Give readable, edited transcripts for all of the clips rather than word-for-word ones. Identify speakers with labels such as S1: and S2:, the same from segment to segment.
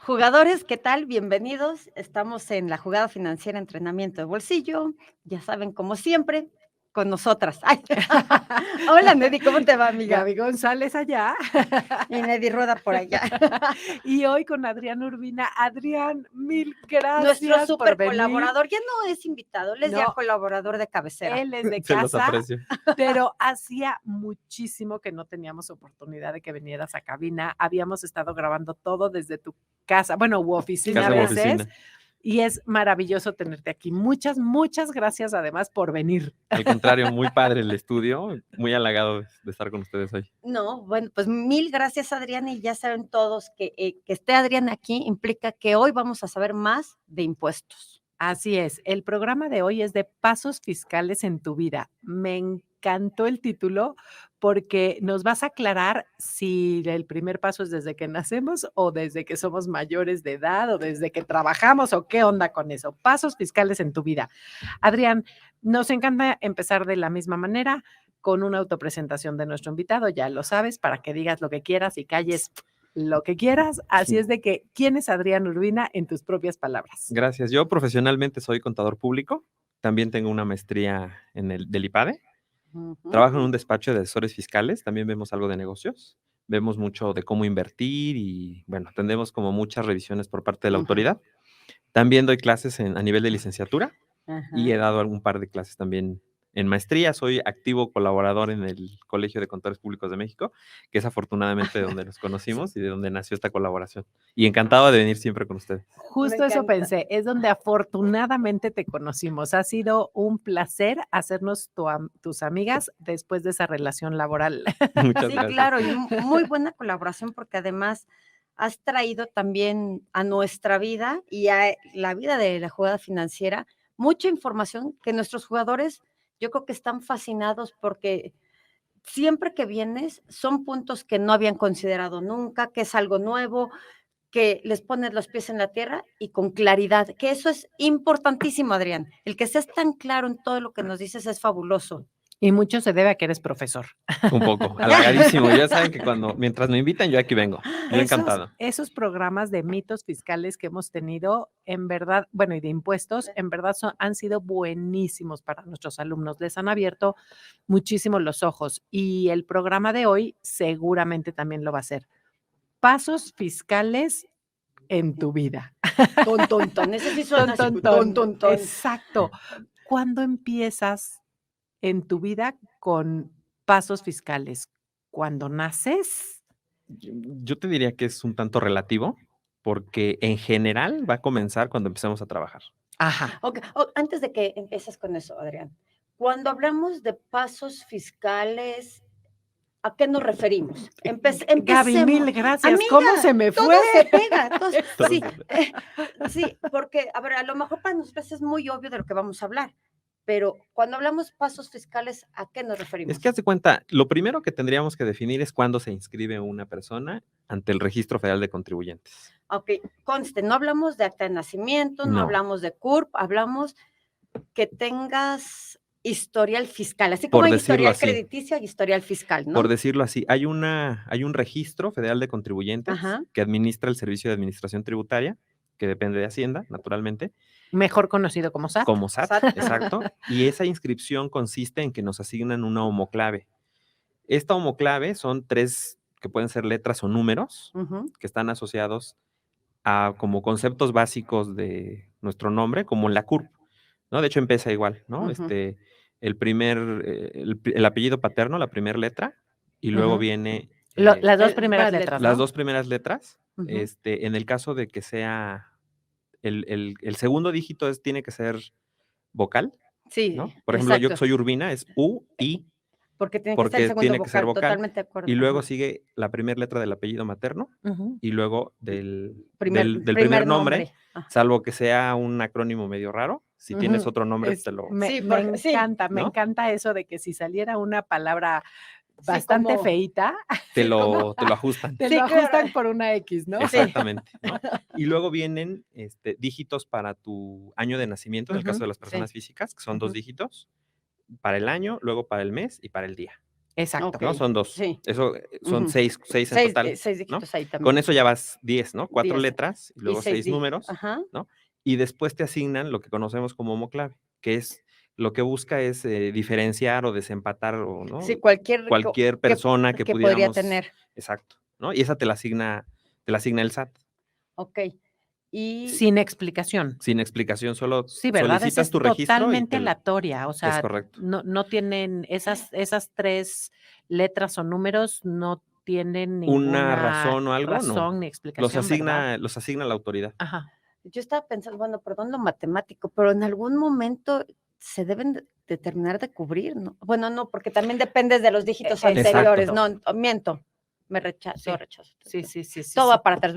S1: Jugadores, ¿qué tal? Bienvenidos. Estamos en la jugada financiera Entrenamiento de Bolsillo. Ya saben, como siempre, con nosotras. Ay. Hola, Nedi, ¿cómo te va, amiga?
S2: Gaby González allá.
S1: Y Nedi Rueda por allá.
S2: Y hoy con Adrián Urbina. Adrián, mil
S1: Nuestro
S2: gracias por
S1: súper
S2: venir.
S1: colaborador. Ya no es invitado, él es ya
S2: No,
S1: colaborador de cabecera.
S2: él es de
S3: Se los
S2: casa,
S3: aprecio.
S2: pero hacía muchísimo que no teníamos oportunidad de que vinieras a cabina. Habíamos estado grabando todo desde tu casa, bueno, u oficina
S3: Casa
S2: a
S3: u
S2: veces,
S3: oficina.
S2: y es maravilloso tenerte aquí. Muchas, muchas gracias además por venir.
S3: Al contrario, muy padre el estudio, muy halagado de estar con ustedes hoy.
S1: No, bueno, pues mil gracias, Adrián, y ya saben todos que esté Adrián aquí implica que hoy vamos a saber más de impuestos.
S2: Así es, el programa de hoy es de pasos fiscales en tu vida. Me encantó el título porque nos vas a aclarar si el primer paso es desde que nacemos o desde que somos mayores de edad o desde que trabajamos o qué onda con eso. Pasos fiscales en tu vida. Adrián, nos encanta empezar de la misma manera con una autopresentación de nuestro invitado, ya lo sabes, para que digas lo que quieras y calles lo que quieras. Así es de que, ¿quién es Adrián Urbina en tus propias palabras?
S3: Gracias. Yo profesionalmente soy contador público. También tengo una maestría en el del IPADE. Trabajo en un despacho de asesores fiscales. También vemos algo de negocios. Vemos mucho de cómo invertir y, bueno, atendemos como muchas revisiones por parte de la autoridad. También doy clases a nivel de licenciatura y he dado algún par de clases también en maestría. Soy activo colaborador en el Colegio de Contadores Públicos de México, que es afortunadamente de donde nos conocimos y de donde nació esta colaboración. Y encantado de venir siempre con ustedes.
S2: Justo eso pensé, es donde afortunadamente te conocimos. Ha sido un placer hacernos tus amigas después de esa relación laboral.
S3: Muchas
S1: Sí,
S3: gracias.
S1: claro, y muy buena colaboración porque además has traído también a nuestra vida y a la vida de la jugada financiera mucha información que nuestros jugadores yo creo que están fascinados porque siempre que vienes son puntos que no habían considerado nunca, que es algo nuevo, que les pones los pies en la tierra y con claridad, que eso es importantísimo, Adrián. El que seas tan claro en todo lo que nos dices es fabuloso.
S2: Y mucho se debe a que eres profesor.
S3: Un poco, halagadísimo. Ya saben que mientras me invitan, yo aquí vengo. Yo encantado.
S2: Esos programas de mitos fiscales que hemos tenido, en verdad, bueno, y de impuestos, en verdad han sido buenísimos para nuestros alumnos. Les han abierto muchísimo los ojos y el programa de hoy seguramente también lo va a hacer. Pasos fiscales en tu vida.
S1: Ton, ton, ton. Ese sí suena así,
S2: Ton, ton,
S1: ton, ton.
S2: Exacto. ¿Cuándo empiezas en tu vida con pasos fiscales? ¿Cuando naces?
S3: Yo te diría que es un tanto relativo, porque en general va a comenzar cuando empecemos a trabajar.
S2: Ajá.
S1: Okay. Antes de que empieces con eso, Adrián, cuando hablamos de pasos fiscales, ¿a qué nos referimos?
S2: Gaby,
S1: Empecemos.
S2: mil gracias.
S1: Amiga,
S2: ¿Cómo se me
S1: todo
S2: fue?
S1: se pega.
S3: Todo
S1: Sí,
S3: se pega.
S1: sí, porque, a ver, a lo mejor para nosotros es muy obvio de lo que vamos a hablar, pero cuando hablamos pasos fiscales, ¿a qué nos referimos?
S3: Es que haz de cuenta, lo primero que tendríamos que definir es cuándo se inscribe una persona ante el Registro Federal de Contribuyentes.
S1: Ok, conste, no hablamos de acta de nacimiento, no
S3: No.
S1: hablamos de CURP, hablamos que tengas historial fiscal, así como
S3: Por
S1: hay
S3: decirlo
S1: historial
S3: así.
S1: crediticio, hay historial fiscal, ¿no?
S3: Por decirlo así, hay un Registro Federal de Contribuyentes
S1: Ajá.
S3: que administra el Servicio de Administración Tributaria, que depende de Hacienda, naturalmente.
S2: Mejor conocido como SAT.
S3: Como SAT,
S1: SAT.
S3: exacto. Y esa inscripción consiste en que nos asignan una homoclave. Esta homoclave son 3, que pueden ser letras o números, que están asociados a como conceptos básicos de nuestro nombre, como la CURP, ¿no? De hecho, empieza igual, ¿no? El apellido paterno, la primera letra, y luego viene
S2: Las dos primeras letras,
S3: las
S2: ¿no?
S3: 2 primeras letras. En el caso de que sea el segundo dígito tiene que ser vocal,
S1: Sí,
S3: ¿no? Por ejemplo, yo que
S1: exacto.
S3: soy Urbina es U-I,
S1: Porque tiene que ser el
S3: porque
S1: segundo
S3: tiene que ser
S1: vocal,
S3: vocal.
S1: totalmente de acuerdo.
S3: Y luego
S1: Ajá.
S3: sigue la primera letra del apellido materno y luego del
S1: Primer
S3: primer nombre,
S1: Ajá.
S3: salvo que sea un acrónimo medio raro. Si tienes otro nombre, te lo...
S2: Me
S1: Sí, porque- sí,
S2: encanta, me
S3: ¿no?
S2: encanta eso de que si saliera una palabra
S1: Sí,
S2: bastante
S1: como-
S2: feíta,
S3: Te
S1: Sí,
S3: lo ajustan.
S2: te
S1: Sí,
S2: lo
S1: claro.
S2: ajustan por una X, ¿no?
S3: Exactamente, ¿no? Y luego vienen dígitos para tu año de nacimiento, en el caso de las personas físicas, que son 2 dígitos, para el año, luego para el mes y para el día.
S2: Exacto.
S1: Ok.
S3: ¿no? Son 2.
S1: Sí.
S3: Eso son
S1: Ujú.
S3: 6 en
S1: Seis
S3: total,
S1: seis
S3: ¿no?
S1: dígitos ahí
S3: Con
S1: también.
S3: eso ya vas 10, ¿no? 4
S1: 10
S3: letras y
S1: y
S3: luego
S1: 6
S3: 6
S1: dígitos.
S3: números,
S1: Ajá.
S3: ¿no? Y después te asignan lo que conocemos como homoclave, que es lo que busca es, diferenciar o desempatar o, ¿no?
S1: Sí, cualquier
S3: Cualquier persona que
S1: que podría
S3: pudiéramos
S1: tener.
S3: exacto, ¿no? Y esa te la asigna el SAT,
S1: Okey. Y
S2: Sin explicación.
S3: sin explicación, solo
S2: Sí, ¿verdad? Esa
S3: solicitas
S2: es
S3: tu registro y
S2: totalmente aleatoria, o
S3: es
S2: sea,
S3: correcto.
S2: no tienen esas 3 letras o números, no tienen
S3: Una
S2: ninguna
S3: razón o algo, no.
S2: razón ni
S3: Los
S2: explicación, ¿verdad?
S3: asigna los asigna la autoridad.
S2: Ajá.
S1: yo estaba pensando, bueno, perdón lo matemático, pero en algún momento se deben de terminar de cubrir, ¿no? Bueno, no, porque también dependes de los dígitos anteriores.
S3: Exacto.
S1: No, miento, me
S2: Sí.
S1: rechazo.
S2: Sí.
S1: Todo va para atrás.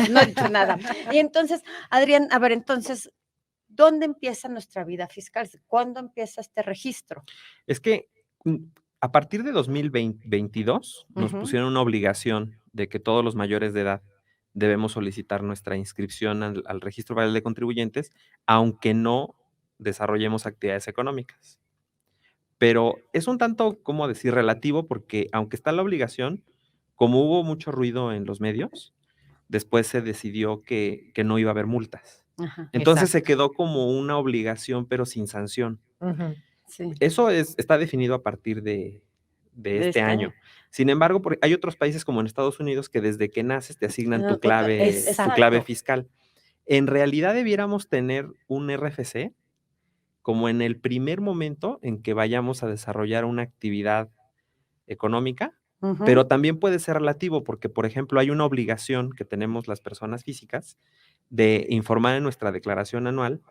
S1: No he dicho nada. Y entonces, Adrián, a ver, entonces, ¿dónde empieza nuestra vida fiscal? ¿Cuándo empieza este registro?
S3: Es que, a partir de 2022 nos
S1: Ujú.
S3: pusieron una obligación de que todos los mayores de edad debemos solicitar nuestra inscripción al Registro Federal de Contribuyentes, aunque no desarrollemos actividades económicas. Pero es un tanto, ¿cómo decir?, relativo, porque aunque está la obligación, como hubo mucho ruido en los medios, después se decidió que no iba a haber multas.
S1: Ajá,
S3: Entonces se
S2: Exacto.
S3: quedó como una obligación, pero sin sanción.
S2: Ujú.
S1: sí,
S3: Eso está definido a partir de
S1: de
S3: este
S1: este año.
S3: año. Sin embargo, hay otros países como en Estados Unidos que desde que naces te asignan
S1: No,
S3: tu clave
S2: Exacto.
S3: fiscal. En realidad debiéramos tener un RFC como en el primer momento en que vayamos a desarrollar una actividad económica,
S1: Ujú.
S3: pero también puede ser relativo porque, por ejemplo, hay una obligación que tenemos las personas físicas de informar en nuestra declaración anual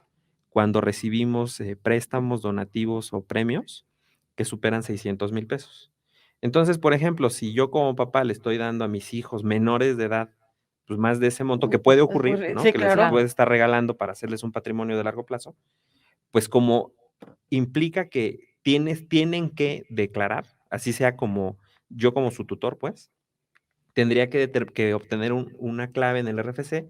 S3: cuando recibimos, préstamos, donativos o premios que superan 600,000 pesos. Entonces, por ejemplo, si yo como papá le estoy dando a mis hijos menores de edad, pues, más de ese monto, que puede ocurrir, ¿no?
S1: Sí,
S3: Que les
S1: claro.
S3: puedes estar regalando para hacerles un patrimonio de largo plazo, pues, como implica que tienen que declarar, así sea como yo como su tutor, pues, tendría que obtener una clave en el RFC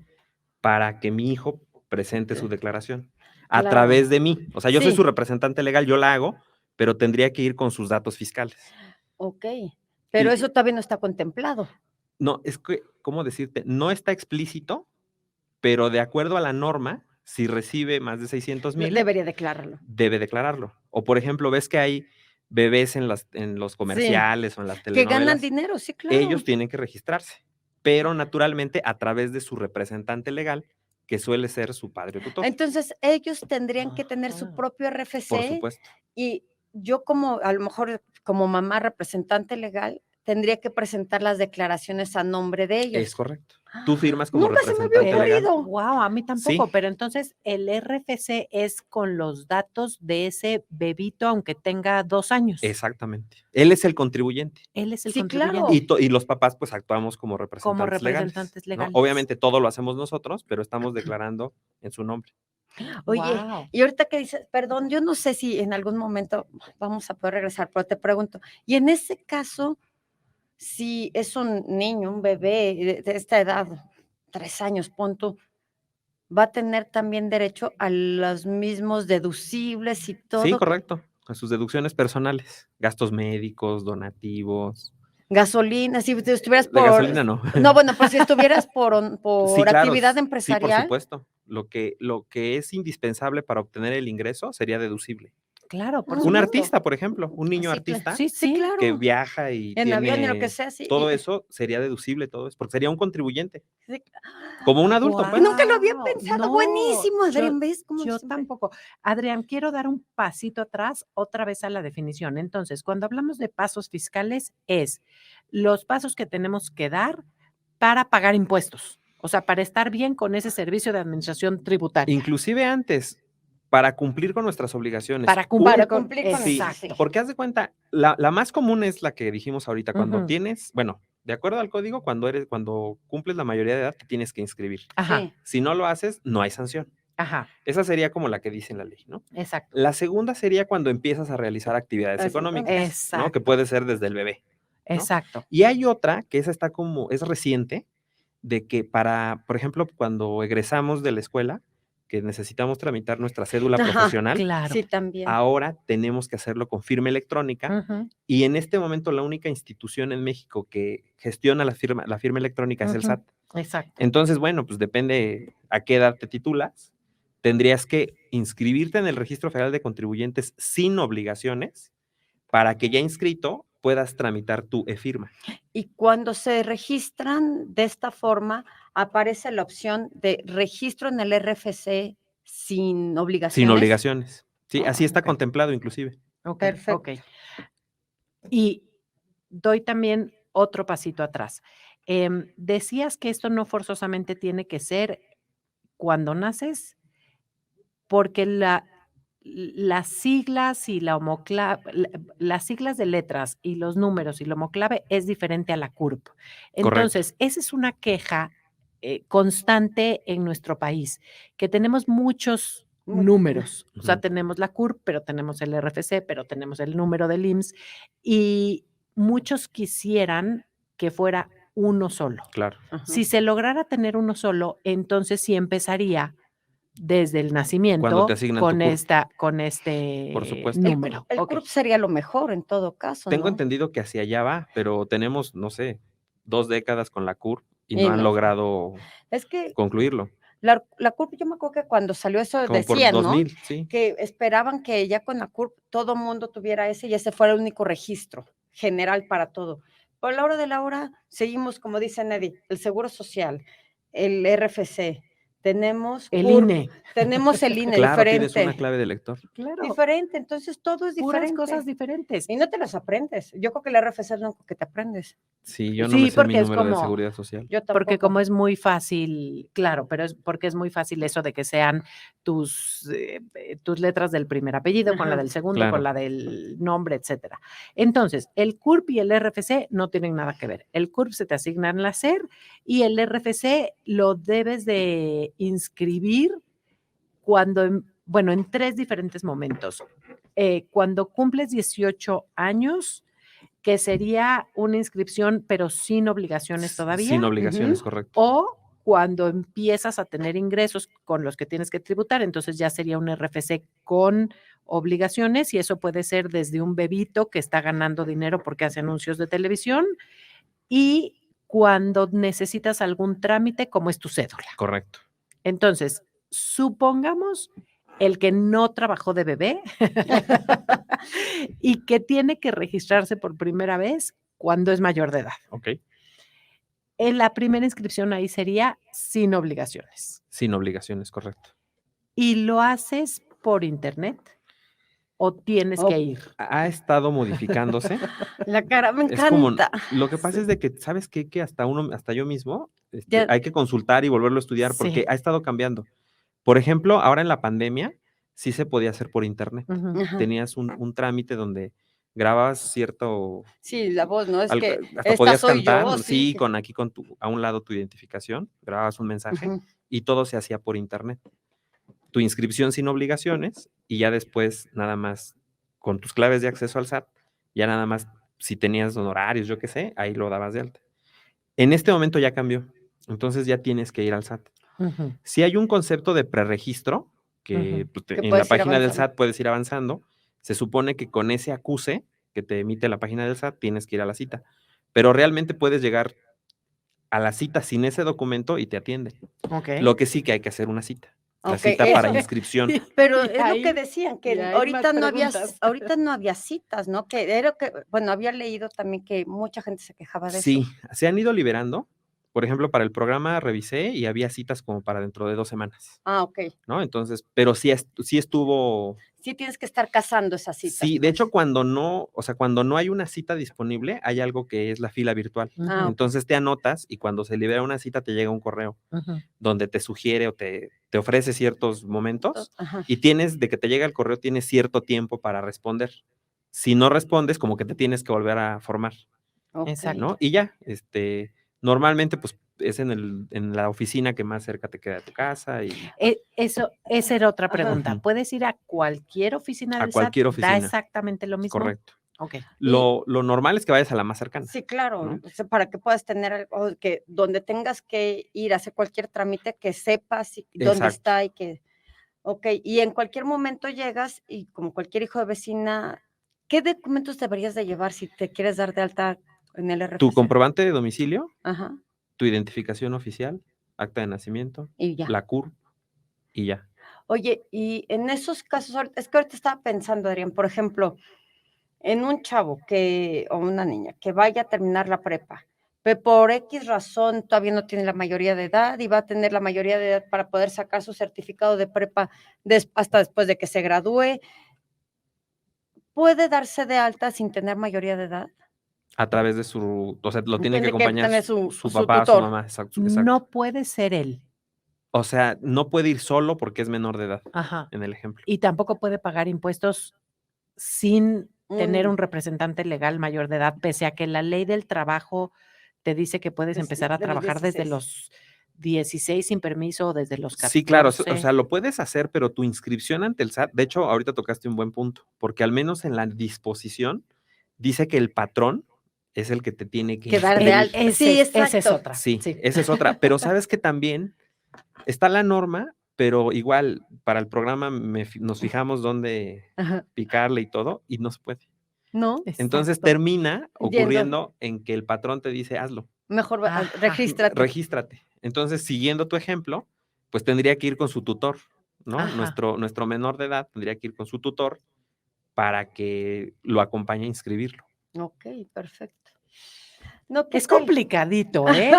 S3: para que mi hijo presente su declaración a
S1: Claro.
S3: través de mí. O sea, yo soy su
S1: Sí,
S3: representante legal, yo la hago, pero tendría que ir con sus datos fiscales.
S1: okey, pero
S3: Y
S1: eso todavía no está contemplado.
S3: no, es que, ¿cómo decirte? No está explícito, pero de acuerdo a la norma, si recibe más de 600,000,
S1: Debería declararlo.
S3: debe declararlo. O, por ejemplo, ves que hay bebés en los
S1: Sí,
S3: comerciales o en las
S1: que ganan
S3: telenovelas,
S1: dinero, sí,
S3: ellos
S1: claro.
S3: tienen que registrarse, pero naturalmente a través de su representante legal, que suele ser su padre o tutor,
S1: Entonces, ellos tendrían que tener su
S2: Ajá.
S1: propio
S3: por
S1: RFC
S3: supuesto.
S1: y yo como, a lo mejor, como mamá representante legal, tendría que presentar las declaraciones a nombre de
S3: Es
S1: ellos.
S3: correcto. Tú firmas como
S1: Nunca se me había
S3: representante
S2: Pero,
S3: legal.
S1: ocurrido.
S2: guau, a mí tampoco,
S3: Sí,
S2: pero entonces el RFC es con los datos de ese bebito, aunque tenga 2 años.
S3: exactamente. Él es el contribuyente.
S2: Él es el
S1: Sí,
S2: contribuyente,
S1: claro.
S3: Y los papás, pues, actuamos como
S2: como
S3: representantes legales,
S2: representantes
S3: ¿no?
S2: legales.
S3: Obviamente, todo lo hacemos nosotros, pero estamos declarando en su nombre.
S1: Oye,
S2: Guau.
S1: y ahorita que dices, perdón, yo no sé si en algún momento vamos a poder regresar, pero te pregunto, y en ese caso, si es un niño, un bebé de esta edad, 3 años, pon tú, ¿va a tener también derecho a los mismos deducibles y
S3: Sí,
S1: todo?
S3: correcto. A sus deducciones personales, gastos médicos, donativos.
S1: Gasolina, si tú estuvieras
S3: De
S1: por
S3: gasolina no.
S1: no, bueno, pues si estuvieras
S3: Sí,
S1: por
S3: claro,
S1: actividad
S3: sí, por
S1: empresarial,
S3: supuesto. Lo que es indispensable para obtener el ingreso sería deducible.
S2: Claro, por
S3: Un
S2: supuesto.
S3: artista, por ejemplo, un niño
S1: sí,
S3: artista
S2: Sí,
S1: sí,
S2: sí.
S3: que
S1: claro,
S3: viaja y
S1: en avión y lo que
S3: tiene
S1: sea, sí,
S3: todo eso, sería deducible todo eso, porque sería un contribuyente,
S1: sí.
S3: como un adulto, pues.
S1: Nunca lo había
S2: Guau,
S1: pensado,
S2: no,
S1: buenísimo,
S2: yo
S1: Adrián, ¿ves cómo
S2: yo
S1: siempre?
S2: tampoco. Adrián, quiero dar un pasito atrás, otra vez a la definición. Entonces, cuando hablamos de pasos fiscales, es los pasos que tenemos que dar para pagar impuestos, o sea, para estar bien con ese servicio de administración tributaria,
S3: Inclusive antes, para cumplir con nuestras obligaciones.
S2: para cumplir
S1: Para
S2: con
S1: cumplir con eso,
S3: Sí,
S1: sí.
S2: exacto.
S3: porque haz de cuenta, la más común es la que dijimos ahorita, cuando
S2: Ujú.
S3: tienes, bueno, de acuerdo al código, cuando cumples la mayoría de edad, te tienes que inscribir.
S2: Ajá,
S1: Sí,
S3: Si no lo haces, no hay sanción.
S2: ajá,
S3: Esa sería como la que dice la ley, ¿no?
S2: exacto,
S3: La segunda sería cuando empiezas a realizar actividades
S1: así económicas.
S3: económicas, ¿no? Que
S2: exacto,
S3: puede ser desde el bebé, ¿no?
S2: exacto.
S3: Y hay otra que esa está es reciente, de que por ejemplo, cuando egresamos de la escuela, que necesitamos tramitar nuestra cédula
S1: Ajá,
S2: Claro.
S3: profesional,
S1: Sí, también.
S3: ahora tenemos que hacerlo con firma electrónica.
S2: Ujú,
S3: Y en este momento la única institución en México que gestiona la firma electrónica es el
S2: ujú,
S3: SAT.
S2: Exacto.
S3: Entonces, bueno, pues depende a qué edad te titulas. Tendrías que inscribirte en el Registro Federal de Contribuyentes sin obligaciones para que ya inscrito puedas tramitar tu e-firma.
S1: Y cuando se registran de esta forma, aparece la opción de registro en el RFC sin
S3: Sin
S1: obligaciones.
S3: obligaciones. Sí, así está
S2: Ok.
S3: contemplado inclusive.
S2: Ok,
S1: Perfecto.
S2: ok. Y doy también otro pasito atrás. Decías que esto no forzosamente tiene que ser cuando naces, porque las siglas y las siglas de letras y los números y la homoclave es diferente a la CURP.
S3: Correcto.
S2: Entonces, esa es una queja constante en nuestro país, que tenemos muchos
S1: Muy-
S2: números. O sea,
S3: Ujú.
S2: tenemos la CURP, pero tenemos el RFC, pero tenemos el número del IMSS, y muchos quisieran que fuera uno solo.
S3: Claro.
S1: Ajá.
S2: Si se lograra tener uno solo, entonces sí empezaría desde el
S3: Cuando te
S2: nacimiento
S3: asignan tu CURP.
S2: con este
S3: Por supuesto.
S2: número.
S1: El
S2: Ok.
S1: CURP sería lo mejor en todo caso,
S3: Tengo
S1: ¿no?
S3: entendido que hacia allá va, pero tenemos, no sé, 2 décadas con la CURP y no
S1: Y
S3: han
S1: no.
S3: logrado
S1: Es que
S3: concluirlo.
S1: la CURP, yo me acuerdo que cuando salió eso
S3: Como por
S1: decían, ¿no?
S3: 2000, sí.
S1: Que esperaban que ya con la CURP todo mundo tuviera ese y ese fuera el único registro general para todo. Por la hora de la hora seguimos, como dice Neddy, el Seguro Social, el RFC, tenemos
S2: El
S1: CURP,
S2: INE.
S1: tenemos el INE
S3: Claro, tienes una
S1: diferente,
S3: clave de lector.
S2: Claro,
S1: diferente, entonces todo es
S2: puras cosas
S1: diferente.
S2: diferentes.
S1: Y no te las aprendes. Yo creo que el RFC es lo único que te aprendes.
S3: Sí, yo no me
S2: Sí,
S3: sé mi
S2: porque es
S3: número de
S2: como,
S3: seguridad social.
S1: Yo
S2: porque
S1: tampoco.
S2: como es muy fácil, claro, pero es porque es muy fácil eso de que sean tus letras del primer apellido con la
S1: Ajá.
S2: del segundo, con
S3: Claro.
S2: la del nombre, etcétera. Entonces, el CURP y el RFC no tienen nada que ver. El CURP se te asigna en la SER y el RFC lo debes de inscribir bueno, en 3 diferentes momentos. Cuando cumples 18 años, que sería una inscripción, pero sin obligaciones
S3: Sin
S2: todavía,
S3: obligaciones, correcto.
S2: o cuando empiezas a tener ingresos con los que tienes que tributar, entonces ya sería un RFC con obligaciones y eso puede ser desde un bebito que está ganando dinero porque hace anuncios de televisión y cuando necesitas algún trámite como es tu cédula.
S3: Correcto.
S2: Entonces, supongamos el que no trabajó de bebé y que tiene que registrarse por primera vez cuando es mayor de edad.
S3: Ok.
S2: En la primera inscripción ahí sería sin obligaciones.
S3: Sin obligaciones, correcto.
S2: ¿Y lo haces por internet o tienes
S1: Oh.
S2: que ir?
S3: Ha estado modificándose.
S1: La cara me
S3: Es como,
S1: encanta.
S3: lo que pasa
S2: Sí.
S3: es de que, ¿sabes qué? Que hasta yo mismo,
S1: Ya-
S3: hay que consultar y volverlo a estudiar porque
S2: Sí.
S3: ha estado cambiando. Por ejemplo, ahora en la pandemia sí se podía hacer por internet.
S2: Ujú.
S1: Ajá.
S3: Tenías un trámite donde grababas cierto,
S1: Sí, la voz, ¿no? Es
S3: algo,
S1: que
S3: hasta
S1: esta
S3: podías
S1: soy
S3: cantar,
S1: yo,
S3: ¿no? Sí,
S1: sí.
S3: a un lado tu identificación, grababas un mensaje
S1: Ujú.
S3: y todo se hacía por internet. Tu inscripción sin obligaciones y ya después nada más con tus claves de acceso al SAT, ya nada más si tenías honorarios, yo qué sé, ahí lo dabas de alta. En este momento ya cambió, entonces ya tienes que ir al SAT.
S2: Ujú.
S3: Si hay un concepto de preregistro, que
S2: Ujú.
S3: pues,
S1: Que
S3: en la
S1: puedes ir
S3: página del
S1: avanzando.
S3: SAT puedes ir avanzando, se supone que con ese acuse que te emite la página del SAT tienes que ir a la cita, pero realmente puedes llegar a la cita sin ese documento y te atienden.
S2: Ok.
S3: Lo que sí que hay que hacer una cita. La
S1: Ok,
S3: cita para
S1: eso.
S3: inscripción.
S1: Pero
S2: Y
S1: es lo que
S2: ahí-
S1: decían,
S2: y
S1: que
S2: hay más
S1: ahorita
S2: preguntas.
S1: no había citas, ¿no? Que era que, bueno, había leído también que mucha gente se quejaba de eso.
S3: Sí, se han ido liberando. Por ejemplo, para el programa revisé y había citas como para dentro de 2 semanas,
S1: Ah, ok.
S3: ¿no? Entonces, pero sí estuvo.
S1: Sí tienes que estar cazando esas citas,
S3: Sí, de hecho,
S1: pues.
S3: cuando no, o sea, cuando no hay una cita disponible, hay algo que es la fila virtual.
S1: Ah, ok.
S3: Entonces te anotas y cuando se libera una cita te llega un correo
S2: Ujú.
S3: donde te sugiere o te ofrece ciertos momentos
S1: Ajá.
S3: y de que te llega el correo, tienes cierto tiempo para responder. Si no respondes, como que te tienes que volver a formar,
S1: Ok.
S2: Exacto.
S3: ¿no? Y ya, normalmente, pues, es en la oficina que más cerca te queda de tu casa y
S2: Esa era otra
S1: Ajá.
S2: pregunta.
S3: Ujú.
S2: ¿Puedes ir a cualquier oficina
S3: a
S2: del SAT?
S3: cualquier
S2: ¿Da
S3: oficina.
S2: exactamente lo
S3: Es
S2: mismo?
S3: correcto.
S2: Ok.
S3: Lo normal es que vayas a la más cercana,
S1: Sí, claro,
S3: ¿no?
S1: o sea, para que puedas tener algo que donde tengas que ir a hacer cualquier trámite, que sepas dónde
S3: Exacto.
S1: está y que Ok, y en cualquier momento llegas y como cualquier hijo de vecina, ¿qué documentos deberías de llevar si te quieres dar de alta en el
S3: Tu
S1: RFC?
S3: comprobante de domicilio,
S1: Ajá,
S3: tu identificación oficial, acta de nacimiento,
S1: y ya.
S3: la CURP y ya.
S1: Oye, y en esos casos, es que ahorita estaba pensando, Adrián, por ejemplo, en un chavo o una niña que vaya a terminar la prepa, pero por X razón todavía no tiene la mayoría de edad y va a tener la mayoría de edad para poder sacar su certificado de prepa hasta después de que se gradúe, ¿puede darse de alta sin tener mayoría de edad?
S3: A través de o sea, lo tiene que
S1: Tiene que
S3: acompañar
S1: tener su
S3: su
S1: su
S3: papá, su
S1: tutor.
S3: mamá, exacto, exacto.
S2: No puede ser él.
S3: O sea, no puede ir solo porque es menor de edad,
S2: Ajá.
S3: en el ejemplo.
S2: Y tampoco puede pagar impuestos sin tener
S1: Mm,
S2: un representante legal mayor de edad, pese a que la ley del trabajo te dice que puedes empezar a
S1: de los
S2: trabajar desde
S1: 16.
S2: los 16 sin permiso o desde los
S3: Sí, claro, o
S2: 14.
S3: sea, lo puedes hacer, pero tu inscripción ante el SAT, de hecho, ahorita tocaste un buen punto, porque al menos en la disposición dice que el patrón es el que te tiene que
S1: Que dar de
S3: inscribir.
S1: alta. Sí,
S2: Esa es
S1: exacto.
S2: otra.
S3: Sí,
S2: Sí.
S3: esa es otra, pero sabes que también está la norma, pero igual para el programa nos fijamos dónde
S1: Ajá.
S3: picarle y todo, y no se puede.
S1: ¿No?
S3: Entonces
S2: Exacto.
S3: termina
S1: Yendo.
S3: ocurriendo en que el patrón te dice, hazlo,
S1: Mejor
S2: Ajá,
S1: regístrate.
S3: regístrate. Entonces, siguiendo tu ejemplo, pues tendría que ir con su tutor, ¿no?
S2: ajá.
S3: Nuestro menor de edad tendría que ir con su tutor para que lo acompañe a inscribirlo.
S1: Ok, perfecto. No, ¿qué
S2: Es
S1: tal?
S2: complicadito, ¿eh?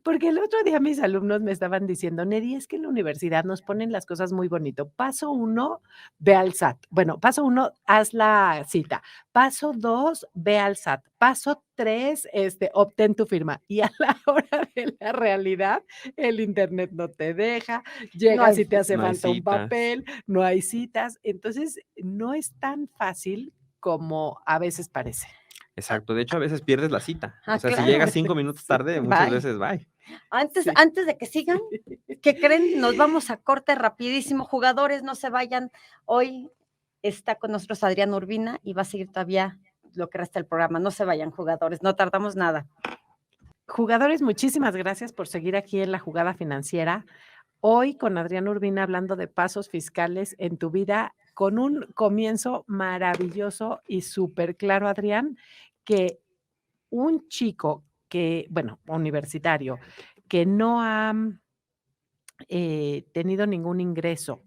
S2: Porque el otro día mis alumnos me estaban diciendo, Neri, es que en la universidad nos ponen las cosas muy bonito. Paso 1, ve al SAT. Bueno, paso 1, haz la cita. Paso 2, ve al SAT. Paso 3, obtén tu firma. Y a la hora de la realidad, el internet no te deja,
S1: No
S2: llegas
S1: hay,
S2: y te hace
S3: No hay
S2: falta un
S3: citas.
S2: papel, no hay citas. Entonces, no es tan fácil como a veces parece.
S3: Exacto. De hecho, a veces pierdes la cita. O sea, si
S1: claro.
S3: llegas 5 minutos
S2: Sí,
S3: tarde, muchas
S1: Bye.
S3: veces bye.
S2: sí.
S1: Antes de que sigan, ¿qué creen? Nos vamos a corte rapidísimo. Jugadores, no se vayan. Hoy está con nosotros Adrián Urbina y va a seguir todavía lo que resta del programa. No se vayan, jugadores, no tardamos nada.
S2: Jugadores, muchísimas gracias por seguir aquí en La Jugada Financiera. Hoy con Adrián Urbina hablando de pasos fiscales en tu vida con un comienzo maravilloso y súper claro, Adrián, que un chico que, bueno, universitario, que no ha tenido ningún ingreso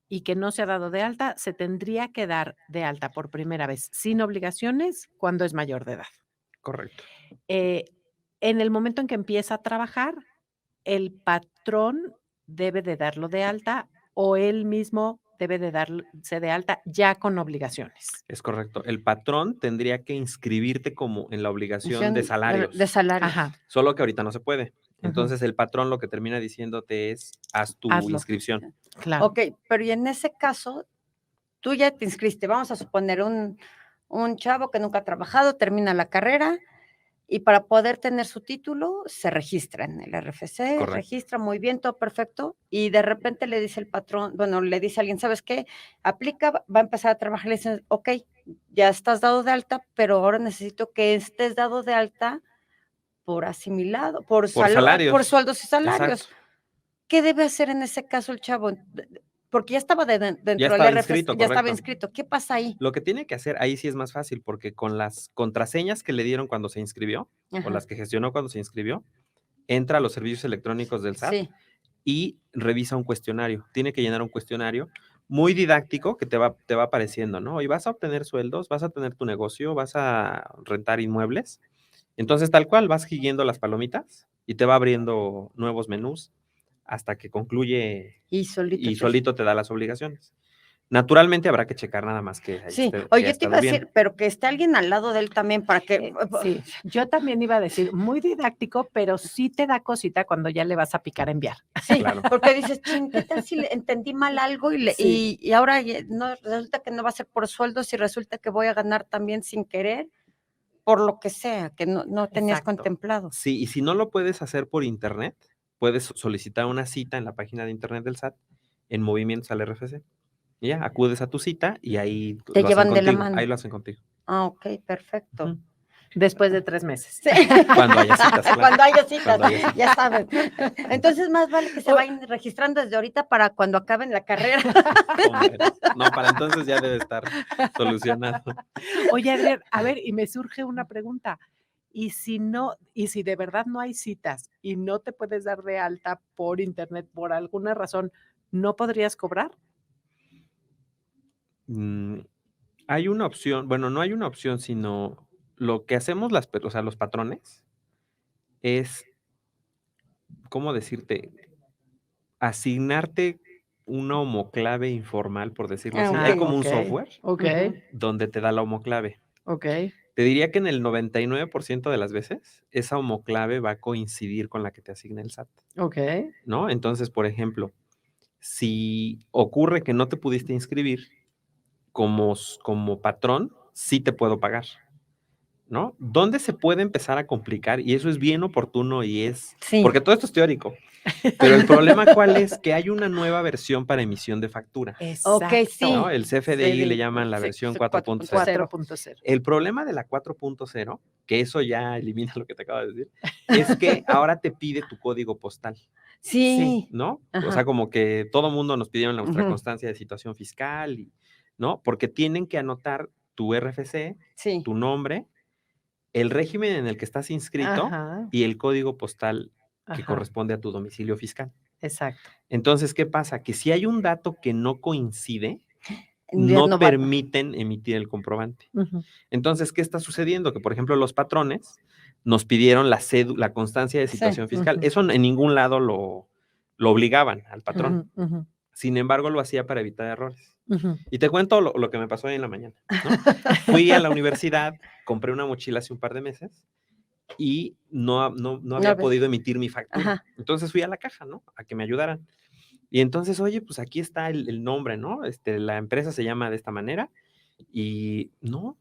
S2: y que no se ha dado de alta, se tendría que dar de alta por primera vez sin obligaciones cuando es mayor de edad.
S3: Correcto.
S2: Eh, en el momento en que empieza a trabajar, el patrón debe de darlo de alta o él mismo debe de darse de alta ya con obligaciones.
S3: Es correcto. El patrón tendría que inscribirte como en la obligación de
S1: De
S3: salarios,
S1: salarios.
S2: Ajá,
S3: solo que ahorita no se puede.
S2: ujú,
S3: Entonces, el patrón lo que termina diciéndote es, haz tu
S2: hazlo,
S3: inscripción.
S2: claro.
S1: Ok, pero y en ese caso, tú ya te inscribiste. Vamos a suponer un chavo que nunca ha trabajado, termina la carrera y para poder tener su título se registra en el RFC,
S3: Correcto.
S1: registra muy bien, todo perfecto, y de repente le dice el patrón, bueno, le dice a alguien, ¿sabes qué? Aplica, va a empezar a trabajar, le dicen, ok, ya estás dado de alta, pero ahora necesito que estés dado de alta por asimilado,
S3: Por
S1: por
S3: salarios.
S1: sueldos y salarios.
S3: Exacto.
S1: ¿Qué debe hacer en ese caso el chavo? Porque ya estaba
S3: Ya
S1: dentro del
S3: estaba
S1: RFC,
S3: inscrito,
S1: ya estaba
S3: correcto.
S1: inscrito. ¿Qué pasa ahí?
S3: Lo que tiene que hacer ahí sí es más fácil, porque con las contraseñas que le dieron cuando se inscribió, o
S1: Ajá,
S3: las que gestionó cuando se inscribió, entra a los servicios electrónicos del SAT
S1: sí.
S3: y revisa un cuestionario. Tiene que llenar un cuestionario muy didáctico que te va apareciendo, ¿no? Y vas a obtener sueldos, vas a tener tu negocio, vas a rentar inmuebles. Entonces, tal cual, vas siguiendo las palomitas y te va abriendo nuevos menús hasta que concluye
S1: Y solito
S3: y
S1: te...
S3: solito te da las obligaciones. Naturalmente habrá que checar nada más que
S1: Sí,
S3: que haya
S1: oye, te iba
S3: estado
S1: a
S3: bien.
S1: decir, pero que esté alguien al lado de él también para que...
S2: Sí, yo también iba a decir, muy didáctico, pero sí te da cosita cuando ya le vas a picar enviar.
S1: Sí,
S3: Claro.
S1: porque dices, ching, ¿qué tal si entendí mal algo
S2: Sí,
S1: y ahora no, resulta que no va a ser por sueldos y resulta que voy a ganar también sin querer, por lo que sea, que no tenías
S2: exacto.
S1: contemplado.
S3: Sí, y si no lo puedes hacer por internet, puedes solicitar una cita en la página de internet del SAT en Movimientos al RFC. Y ya, acudes a tu cita y ahí
S1: Te
S3: lo hacen
S1: llevan de la
S3: contigo,
S1: mano.
S3: ahí lo hacen contigo.
S1: Ah, ok, perfecto.
S3: Ujú.
S2: Después de 3 meses.
S1: Sí.
S3: Cuando haya citas, claro.
S1: Cuando haya citas,
S3: Cuando haya citas.
S1: ya saben. Entonces, más vale que se vayan registrando desde ahorita para cuando acaben la carrera.
S3: Hombre, no, para entonces ya debe estar solucionado.
S2: Oye, Adrián, a ver, y me surge una pregunta. Y si de verdad no hay citas y no te puedes dar de alta por internet por alguna razón, ¿no podrías cobrar?
S3: Hay una opción, bueno, no hay una opción, sino lo que hacemos o sea, los patrones es, ¿cómo decirte? Asignarte una homoclave informal, por decirlo así. Hay como un software
S2: Ok,
S3: donde te da la homoclave.
S2: ok.
S3: Te diría que en el 99% de las veces, esa homoclave va a coincidir con la que te asigna el SAT,
S2: Ok.
S3: ¿no? Entonces, por ejemplo, si ocurre que no te pudiste inscribir, como patrón, sí te puedo pagar, ¿no? ¿Dónde se puede empezar a complicar? Y eso es bien oportuno
S1: Sí.
S3: porque todo esto es teórico, pero el problema, ¿cuál es? Que hay una nueva versión para emisión de factura,
S1: Ok, sí.
S3: ¿no? El CFDI le llaman la
S1: Sí,
S3: versión
S1: sí,
S3: 4.0.
S2: 4.0.
S3: El problema de la 4.0, que eso ya elimina lo que te acabo de decir, es que ahora te pide tu código postal,
S1: Sí.
S3: ¿no? O
S1: Ajá.
S3: sea, como que todo mundo nos pidieron nuestra
S1: Ujú.
S3: constancia de situación fiscal, ¿no? Porque tienen que anotar tu RFC,
S1: Sí.
S3: tu nombre, el régimen en el que estás inscrito
S2: Ajá,
S3: y el código postal que
S2: ajá,
S3: corresponde a tu domicilio fiscal.
S2: exacto.
S3: Entonces, ¿qué pasa? Que si hay un dato que no coincide,
S1: Ya
S3: no
S1: no va.
S3: permiten emitir el comprobante.
S2: Ujú,
S3: Entonces, ¿qué está sucediendo? Que, por ejemplo, los patrones nos pidieron la constancia de
S1: Sí.
S3: situación fiscal.
S2: Ujú.
S3: Eso en ningún lado lo obligaban al patrón.
S2: Ujú, ujú,
S3: Sin embargo, lo hacía para evitar errores.
S2: ujú.
S3: Y te cuento lo que me pasó hoy en la mañana, ¿no? Fui a la universidad, compré una mochila hace un par de meses y no había
S1: ves.
S3: podido emitir mi factura.
S1: Ajá.
S3: Entonces fui a la caja, ¿no? A que me ayudaran. Y entonces, oye, pues aquí está el nombre, ¿no? La empresa se llama de esta manera y no,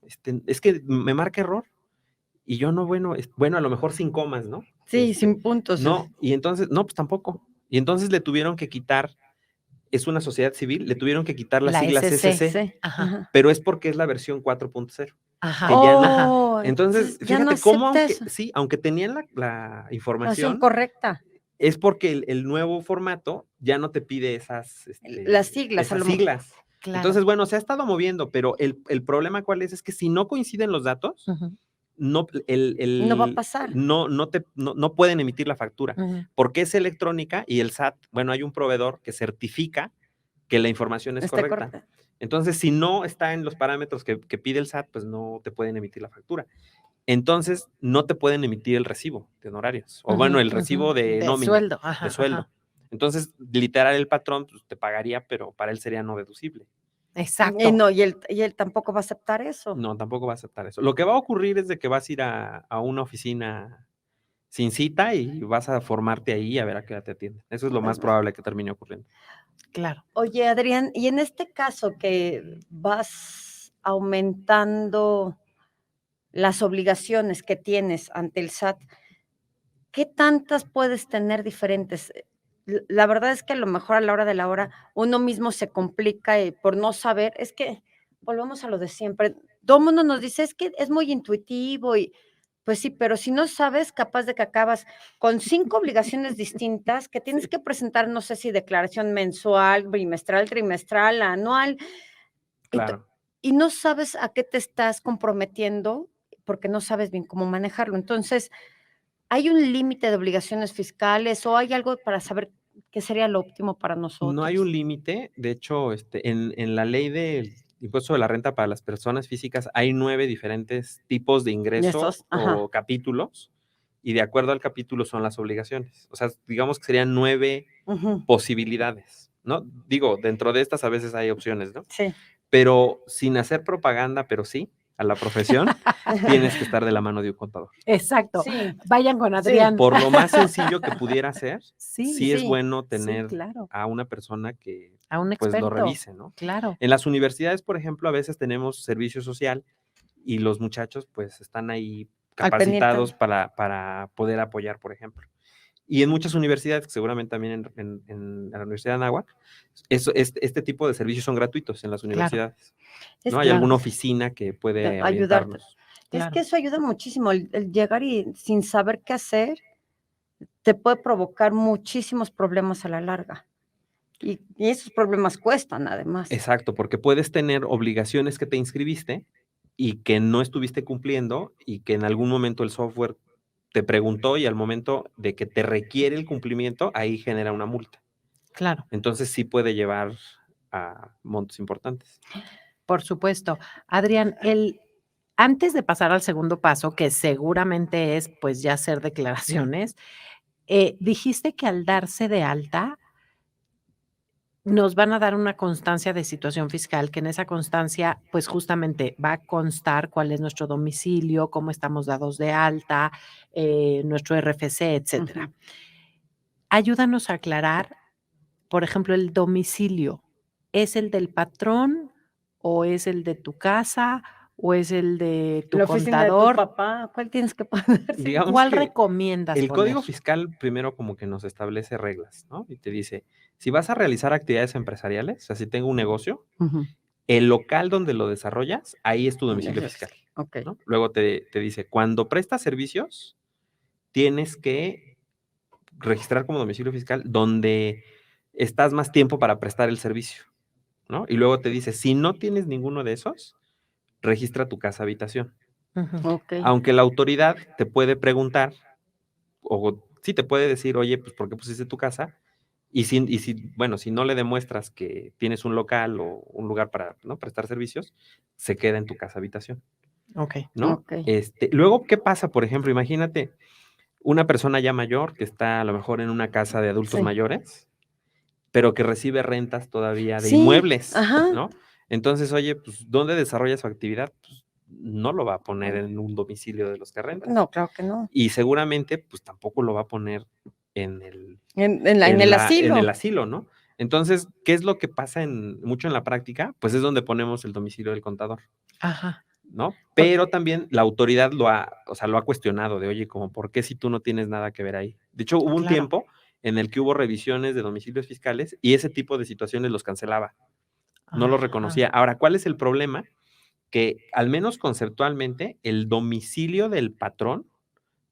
S3: es que me marca error. Y yo no, bueno, a lo mejor sin comas, ¿no?
S1: Sí, sin puntos.
S3: No, y entonces, no, pues tampoco. Y entonces le tuvieron que quitar, es una sociedad civil, le tuvieron que quitar las
S2: La
S3: siglas
S2: SC.
S3: SC,
S1: Sí.
S2: Ajá,
S1: Ajá.
S3: pero es porque es la versión 4.0,
S2: ajá,
S3: que ya no.
S2: ajá.
S1: Oh,
S3: Entonces,
S1: ya no
S3: fíjate cómo,
S1: acepta eso.
S3: aunque tenían la
S1: Versión
S3: información,
S1: correcta.
S3: es porque el nuevo formato ya no te pide
S1: Las siglas, a
S3: esas
S1: lo mejor.
S3: siglas.
S2: Claro.
S3: Entonces, bueno, se ha estado moviendo, pero el problema cuál es que si no coinciden los datos,
S2: Ujú,
S3: no,
S1: No va a pasar.
S3: no pueden emitir la factura,
S2: ujú.
S3: porque es electrónica y el SAT, bueno, hay un proveedor que certifica que la información es
S1: Está
S3: correcta.
S1: correcta.
S3: Entonces, si no está en los parámetros que pide el SAT, pues no te pueden emitir la factura. Entonces, no te pueden emitir el recibo de honorarios, o bueno,
S2: Ujú,
S3: el recibo
S2: ujú.
S3: de
S2: De
S3: nómina,
S2: sueldo, ajá,
S3: de sueldo.
S2: ajá.
S3: Entonces, literal, el patrón pues, te pagaría, pero para él sería no deducible.
S2: Exacto.
S1: No, y él tampoco va a aceptar eso.
S3: No, tampoco va a aceptar eso. Lo que va a ocurrir es de que vas a ir a una oficina sin cita y vas a formarte ahí a ver a qué hora te atienden. Eso es lo más probable que termine ocurriendo.
S2: Claro.
S1: Oye, Adrián, y en este caso que vas aumentando las obligaciones que tienes ante el SAT, ¿qué tantas puedes tener diferentes? La verdad es que a lo mejor a la hora de la hora uno mismo se complica por no saber, es que volvemos a lo de siempre. Todo el mundo nos dice, es que es muy intuitivo y pues sí, pero si no sabes, capaz de que acabas con 5 obligaciones distintas que tienes que presentar, no sé si declaración mensual, bimestral, trimestral, anual, y,
S3: Claro.
S1: y no sabes a qué te estás comprometiendo porque no sabes bien cómo manejarlo. Entonces, ¿hay un límite de obligaciones fiscales o hay algo para saber qué sería lo óptimo para
S3: No hay
S1: nosotros?
S3: un límite. De hecho, en la ley del impuesto de la renta para las personas físicas hay 9 diferentes tipos de
S1: De
S3: ingreso
S1: esos,
S3: o
S1: ajá.
S3: capítulos, y de acuerdo al capítulo son las obligaciones. O sea, digamos que serían 9
S1: Ujú,
S3: posibilidades, ¿no? Digo, dentro de estas a veces hay opciones, ¿no?
S1: sí.
S3: Pero sin hacer propaganda, pero sí, a la profesión, tienes que estar de la mano de un contador.
S2: Exacto.
S1: Sí,
S2: Vayan con
S1: sí.
S2: Adrián.
S3: Por lo más sencillo que pudiera ser,
S2: Sí,
S3: sí es
S1: sí,
S3: bueno
S2: sí,
S3: tener
S2: claro.
S3: a una persona que,
S2: A un
S3: pues, lo
S2: experto.
S3: revise, ¿no?
S2: Claro.
S3: En las universidades, por ejemplo, a veces tenemos servicio social y los muchachos, pues, están ahí
S1: al pendiente.
S3: capacitados para poder apoyar, por ejemplo. Y en muchas universidades, seguramente también en la Universidad de Anáhuac, este tipo de servicios son gratuitos en las
S2: Claro.
S3: universidades,
S1: Es
S3: ¿no? Hay
S1: que
S3: alguna oficina que puede
S1: ayudarte.
S3: orientarnos.
S1: Es
S2: Claro.
S1: que eso ayuda muchísimo, el llegar y sin saber qué hacer, te puede provocar muchísimos problemas a la larga. Y esos problemas cuestan, además.
S3: Exacto, porque puedes tener obligaciones que te inscribiste y que no estuviste cumpliendo y que en algún momento el software te preguntó y al momento de que te requiere el cumplimiento, ahí genera una multa.
S2: Claro,
S3: Entonces sí puede llevar a montos importantes.
S2: por supuesto. Adrián, antes de pasar al segundo paso, que seguramente es, pues, ya hacer declaraciones, dijiste que al darse de alta nos van a dar una constancia de situación fiscal, que en esa constancia, pues, justamente va a constar cuál es nuestro domicilio, cómo estamos dados de alta, nuestro RFC, etcétera.
S1: Ujú.
S2: Ayúdanos a aclarar, por ejemplo, el domicilio, ¿es el del patrón o es el de tu casa o es el de tu
S1: La oficina de tu
S2: contador?
S1: papá, ¿cuál tienes que poner? Sí.
S3: Digamos
S2: ¿Cuál
S3: que
S2: recomiendas
S3: el
S2: poner?
S3: código fiscal primero como que nos establece reglas, ¿no? Y te dice, si vas a realizar actividades empresariales, o sea, si tengo un negocio,
S1: Ujú.
S3: el local donde lo desarrollas, ahí es tu domicilio fiscal,
S1: Okey.
S3: ¿no? Luego te dice, cuando prestas servicios, tienes que registrar como domicilio fiscal donde estás más tiempo para prestar el servicio, ¿no? Y luego te dice, si no tienes ninguno de esos, registra tu casa habitación.
S2: Ujú.
S1: Okey.
S3: Aunque la autoridad te puede preguntar, o sí te puede decir, oye, pues, ¿por qué pusiste tu casa? Bueno, si no le demuestras que tienes un local o un lugar para, ¿no?, prestar servicios, se queda en tu casa habitación,
S2: Okey.
S3: ¿no?
S1: Okey.
S3: Luego, ¿qué pasa? Por ejemplo, imagínate una persona ya mayor que está a lo mejor en una casa de adultos
S1: Sí.
S3: mayores, pero que recibe rentas todavía de
S1: Sí,
S3: inmuebles,
S1: ajá.
S3: ¿no? Entonces, oye, pues, ¿dónde desarrolla su actividad? Pues, no lo va a poner en un domicilio de los que renta.
S1: No, claro que no.
S3: Y seguramente, pues, tampoco lo va a poner en el
S1: En el
S3: en el
S1: asilo.
S3: asilo, ¿no? Entonces, ¿qué es lo que pasa mucho en la práctica? Pues, es donde ponemos el domicilio del contador,
S2: Ajá.
S3: ¿no?
S2: Por
S3: Pero también la autoridad o sea, lo ha cuestionado de, oye, como, ¿por qué si tú no tienes nada que ver ahí? De hecho, hubo un
S2: Claro.
S3: tiempo en el que hubo revisiones de domicilios fiscales y ese tipo de situaciones los cancelaba, no los reconocía.
S2: Ajá.
S3: Ahora, ¿cuál es el problema? Que, al menos conceptualmente, el domicilio del patrón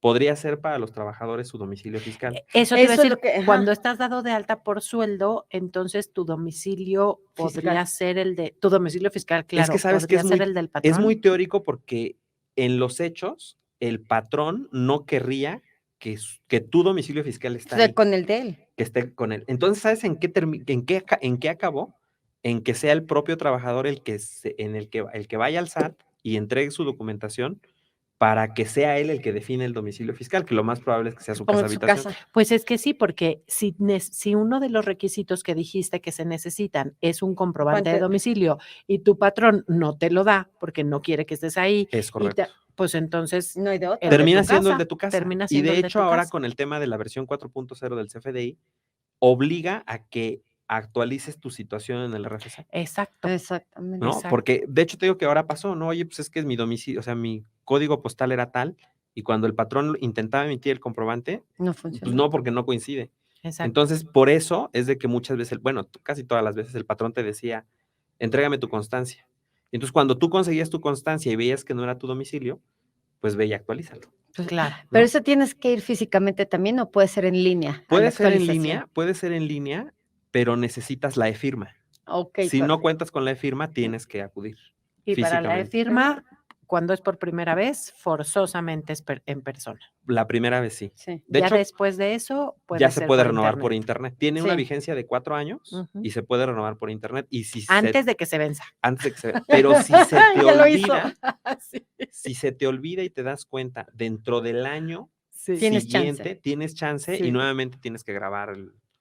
S3: podría ser para los trabajadores su domicilio fiscal.
S2: Eso te iba a
S1: Eso es
S2: decir,
S1: lo que
S2: cuando
S1: ajá.
S2: estás dado de alta por sueldo, entonces tu domicilio podría
S1: Fiscal.
S2: ser el de tu domicilio fiscal,
S3: Es que
S2: claro,
S3: sabes que
S2: ¿podría ser el del
S3: es muy
S2: patrón?
S3: teórico porque en los hechos el patrón no querría que tu domicilio fiscal está
S1: O sea,
S3: ahí,
S1: con el de él.
S3: que esté con él. Entonces, ¿sabes en qué acabó? En que sea el propio trabajador el que vaya al SAT y entregue su documentación para que sea él el que define el domicilio fiscal, que lo más probable es que sea
S1: Que
S3: su
S1: ponga
S3: casa
S1: en su
S3: habitación.
S1: casa.
S2: Pues es que sí, porque si uno de los requisitos que dijiste que se necesitan es un comprobante de
S1: Cuante
S2: domicilio y tu patrón no te lo da porque no quiere que estés ahí
S3: Es
S2: y
S3: correcto.
S2: pues entonces
S1: No hay de otra.
S2: el de
S3: Termina
S2: tu
S3: siendo el
S2: casa,
S3: de tu casa.
S2: termina
S3: Y
S2: siendo
S3: de
S2: el de
S3: hecho,
S2: tu
S3: ahora
S2: casa.
S3: con el tema de la versión 4.0 del CFDI, obliga a que actualices tu situación en el RFC,
S2: Exacto,
S1: Exactamente.
S3: ¿no?
S2: exacto.
S3: Porque, de hecho, te digo que ahora pasó, ¿no? Oye, pues es que mi domicilio, o sea, mi código postal era tal, y cuando el patrón intentaba emitir el comprobante,
S1: No
S3: pues
S1: funciona.
S3: no, porque no coincide.
S2: Exacto.
S3: Entonces, por eso es de que muchas veces, bueno, casi todas las veces el patrón te decía, entrégame tu constancia. Entonces, cuando tú conseguías tu constancia y veías que no era tu domicilio, pues ve y actualízalo,
S1: Pues,
S2: Claro.
S1: pero
S3: ¿no?
S1: eso tienes que ir físicamente también, ¿o puede ser en línea a la actualización?
S3: Puede ser en línea, pero necesitas la e-firma.
S1: Okey,
S3: Si no
S1: perfecto.
S3: cuentas con la e-firma, tienes que acudir
S2: Y para la
S3: físicamente.
S2: e-firma, cuando es por primera vez, forzosamente es en persona.
S3: La primera vez sí.
S1: Sí.
S3: De
S2: Ya
S3: hecho,
S2: después de eso
S3: ya
S2: puede
S3: se
S2: ser
S3: puede
S2: por
S3: renovar por
S2: internet.
S3: internet. Tiene una
S1: Sí.
S3: vigencia de 4 años
S2: Ujú.
S3: y se puede renovar por internet. Y
S2: Antes de que se venza.
S3: antes de que pero si se te
S1: Ya lo hizo.
S3: olvida,
S2: Sí.
S3: si se te olvida y te das cuenta dentro del año
S2: Sí,
S1: Tienes
S3: siguiente,
S1: chance.
S3: tienes chance y
S2: Sí.
S3: nuevamente tienes que grabar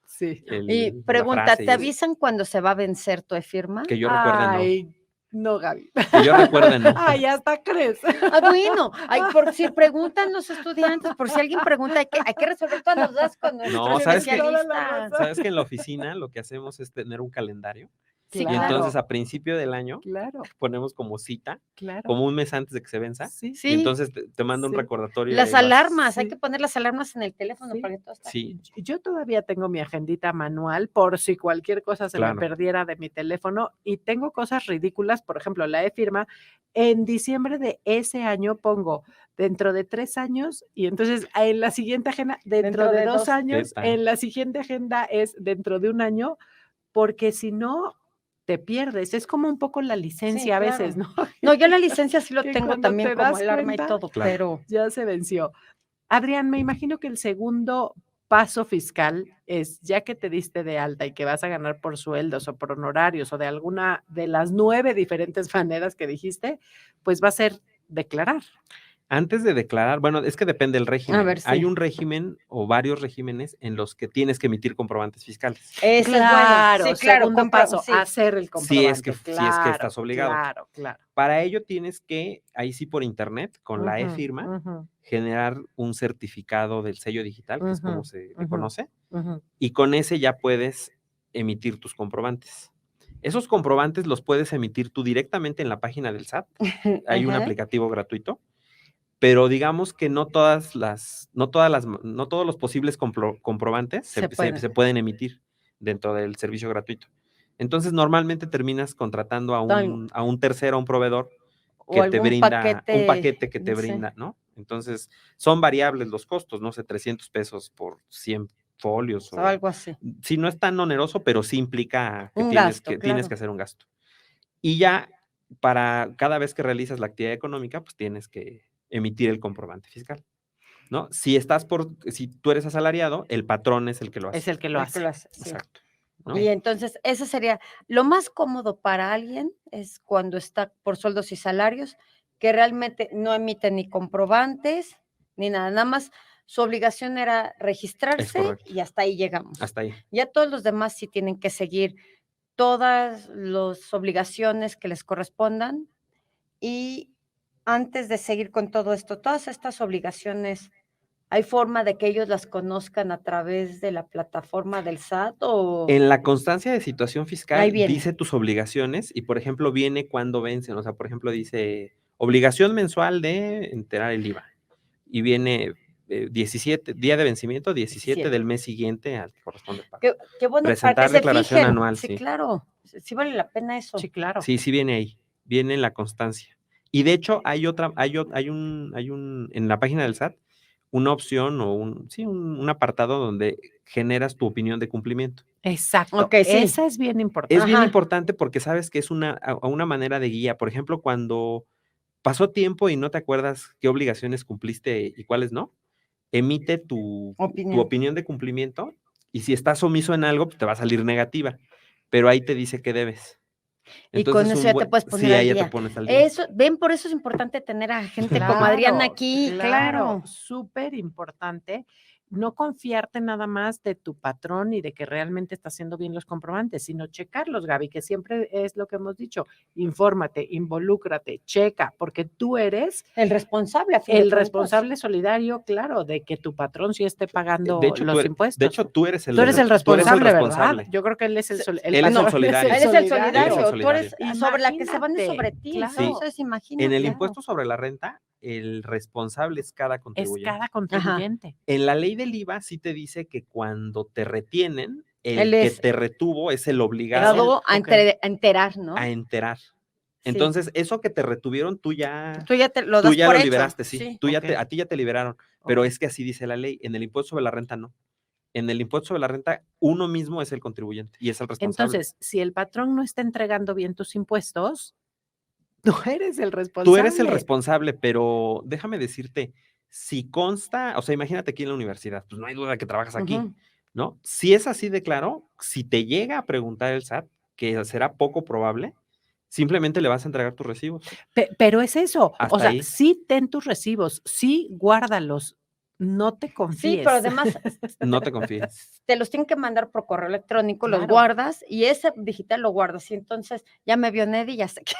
S2: sí.
S1: Y
S3: la
S1: pregunta,
S3: frase
S1: ¿te
S3: y eso.
S1: avisan cuando se va a vencer tu e-firma?
S3: Que yo recuerde, no.
S2: Ay, no, Gaby.
S3: Que yo recuerde, no.
S2: Ay, hasta crees.
S1: Ah, bueno, por si preguntan los estudiantes, por si alguien pregunta, hay que resolver todas las dudas con nuestro
S3: No, ¿sabes qué?
S1: especialista.
S3: Sabes que en la oficina lo que hacemos es tener un calendario
S1: Sí,
S3: Y
S2: Claro.
S3: entonces a principio del año
S2: Claro,
S3: ponemos como cita,
S2: claro.
S3: como un mes antes de que se venza,
S2: Sí,
S3: y
S1: Sí,
S3: entonces te manda un
S2: Sí.
S3: recordatorio y
S1: las
S3: ahí vas.
S1: alarmas, hay
S2: Sí.
S1: que poner las alarmas en el teléfono
S2: Sí.
S1: para que todo esté.
S3: Sí,
S2: Yo todavía tengo mi agendita manual por si cualquier cosa se me
S3: Claro.
S2: perdiera de mi teléfono y tengo cosas ridículas, por ejemplo, la e-firma, en diciembre de ese año pongo dentro de 3 años y entonces en la siguiente agenda dentro
S1: Dentro
S2: de
S1: de
S2: 2
S1: 2.
S2: años,
S3: Neta.
S2: en la siguiente agenda es dentro de 1 año, porque si no te pierdes, es como un poco la
S1: Sí,
S2: licencia a veces,
S1: claro.
S2: ¿no?
S1: No, yo la licencia sí lo
S2: Que
S1: tengo
S2: cuando
S1: también
S2: te
S1: como
S2: das
S1: alarma y
S2: cuenta,
S1: todo,
S3: Claro.
S1: pero
S2: ya se venció. Adrián, me imagino que el segundo paso fiscal es, ya que te diste de alta y que vas a ganar por sueldos o por honorarios o de alguna de las 9 diferentes maneras que dijiste, pues va a ser declarar.
S3: Antes de declarar, bueno, es que depende del régimen.
S1: ver,
S3: Hay
S1: sí.
S3: un régimen o varios regímenes en los que tienes que emitir comprobantes fiscales.
S1: Eso es bueno. Sí, claro,
S2: segundo paso,
S1: sí.
S2: hacer el comprobante.
S3: Si es que estás obligado.
S2: Claro, claro.
S3: Para ello tienes que, ahí sí por internet, con la
S2: Ujú,
S3: e-firma,
S2: ujú,
S3: generar un certificado del sello digital, que es como
S2: ujú,
S3: se le
S2: ujú,
S3: conoce,
S2: ujú.
S3: y con ese ya puedes emitir tus comprobantes. Esos comprobantes los puedes emitir tú directamente en la página del SAT. Hay un
S1: Ajá.
S3: aplicativo gratuito, pero digamos que no todos los posibles comprobantes
S1: Se puede.
S3: se pueden emitir dentro del servicio gratuito. Entonces, normalmente terminas contratando a
S1: Tan-
S3: un tercero, a un proveedor
S1: O
S3: que te
S1: algún
S3: brinda un paquete que te
S1: sí.
S3: brinda, ¿no? Entonces, son variables los costos, no sé, 300 pesos por 100 folios
S1: O
S3: o
S1: algo así.
S3: sí, no es tan oneroso, pero sí implica que
S1: Un gasto,
S3: tienes
S1: claro.
S3: que hacer un gasto. Y ya para cada vez que realizas la actividad económica, pues tienes que emitir el comprobante fiscal, ¿no? Si tú eres asalariado, el patrón es el que lo
S2: Es
S3: hace.
S2: el que lo
S1: El que
S2: hace.
S1: lo hace, sí.
S3: Exacto, ¿no?
S1: Y entonces, eso sería lo más cómodo para alguien es cuando está por sueldos y salarios, que realmente no emite ni comprobantes ni nada, nada más su obligación era
S3: Es
S1: registrarse
S3: correcto.
S1: y hasta ahí llegamos.
S3: Hasta ahí.
S1: Ya todos los demás sí tienen que seguir todas las obligaciones que les correspondan y antes de seguir con todo esto, todas estas obligaciones, ¿hay forma de que ellos las conozcan a través de la plataforma del SAT o
S3: En la constancia de situación
S1: ahí
S3: fiscal
S1: viene?
S3: dice tus obligaciones y, por ejemplo, viene cuando vencen. O sea, por ejemplo, dice obligación mensual de enterar el IVA y viene 17, día de vencimiento, 17 del
S1: 17.
S3: mes siguiente al que corresponde el pago.
S1: Qué bueno para que
S3: Presentar
S1: se
S3: declaración
S1: fijen.
S3: anual,
S1: Sí,
S3: sí.
S1: claro, sí vale la pena eso.
S2: Sí, claro.
S3: Sí, sí viene ahí, viene en la constancia. Y de hecho en la página del SAT, una opción o un apartado donde generas tu opinión de cumplimiento.
S2: Exacto.
S1: Okey, sí.
S2: Esa es bien importante.
S3: Es bien
S1: Ajá.
S3: importante porque sabes que es una manera de guía. Por ejemplo, cuando pasó tiempo y no te acuerdas qué obligaciones cumpliste y cuáles no, emite tu
S1: Opinión.
S3: opinión de cumplimiento y si estás omiso en algo, pues te va a salir negativa, pero ahí te dice que debes.
S1: Y con
S3: Entonces,
S1: eso ya te puedes poner
S3: sí,
S1: al
S3: ahí ya te
S1: día.
S3: pones al día.
S1: Eso, ven, por eso es importante tener a gente como Adriana aquí, claro.
S2: Súper importante no confiarte nada más de tu patrón y de que realmente está haciendo bien los comprobantes, sino checarlos, Gaby, que siempre es lo que hemos dicho, infórmate, involúcrate, checa, porque tú eres
S1: El responsable, a fin de
S2: el
S1: cuentas.
S2: responsable solidario, claro, de que tu patrón sí esté pagando
S3: De hecho,
S2: los impuestos.
S3: tú eres el
S2: Tú eres el
S3: responsable,
S2: responsable, ¿verdad? Yo creo que él es el
S3: Él es el solidario.
S1: Él es el solidario, tú eres
S3: Solidario.
S1: sobre la que se van es
S2: Imagínate,
S1: sobre ti,
S2: claro.
S1: entonces imagínate.
S3: En el impuesto sobre la renta, el responsable es cada
S2: Es
S3: contribuyente.
S2: cada contribuyente.
S3: En la ley del IVA sí te dice que cuando te retienen,
S1: Él
S3: el que
S1: es
S3: te retuvo es el obligado
S1: a
S2: Ok.
S1: enterar, ¿no?
S3: a enterar.
S1: Sí.
S3: Entonces, eso que te retuvieron, tú ya
S1: Tú ya lo
S3: tú
S1: das
S3: ya
S1: por
S3: lo
S1: hecho.
S3: liberaste, sí.
S1: Sí.
S3: Tú ya
S2: Ok.
S3: a ti ya te liberaron, pero
S2: Ok.
S3: es que así dice la ley. En el impuesto sobre la renta no. En el impuesto sobre la renta, uno mismo es el contribuyente y es el responsable.
S2: Entonces, si el patrón no está entregando bien tus impuestos, tú eres el responsable.
S3: Tú eres el responsable, pero déjame decirte, si consta, o sea, imagínate aquí en la universidad, pues no hay duda que trabajas aquí,
S1: Ujú.
S3: ¿no? Si es así de claro, si te llega a preguntar el SAT, que será poco probable, simplemente le vas a entregar tus recibos.
S2: Pero es eso, o
S3: Hasta
S2: sea,
S3: ahí.
S2: sí ten tus recibos, sí guárdalos, No te
S1: Sí,
S2: confíes.
S1: pero además
S3: No te confíes.
S1: te los tienen que mandar por correo electrónico, los
S2: Claro.
S1: guardas y ese digital lo guardas. Y entonces ya me vio Neddy, ya sé que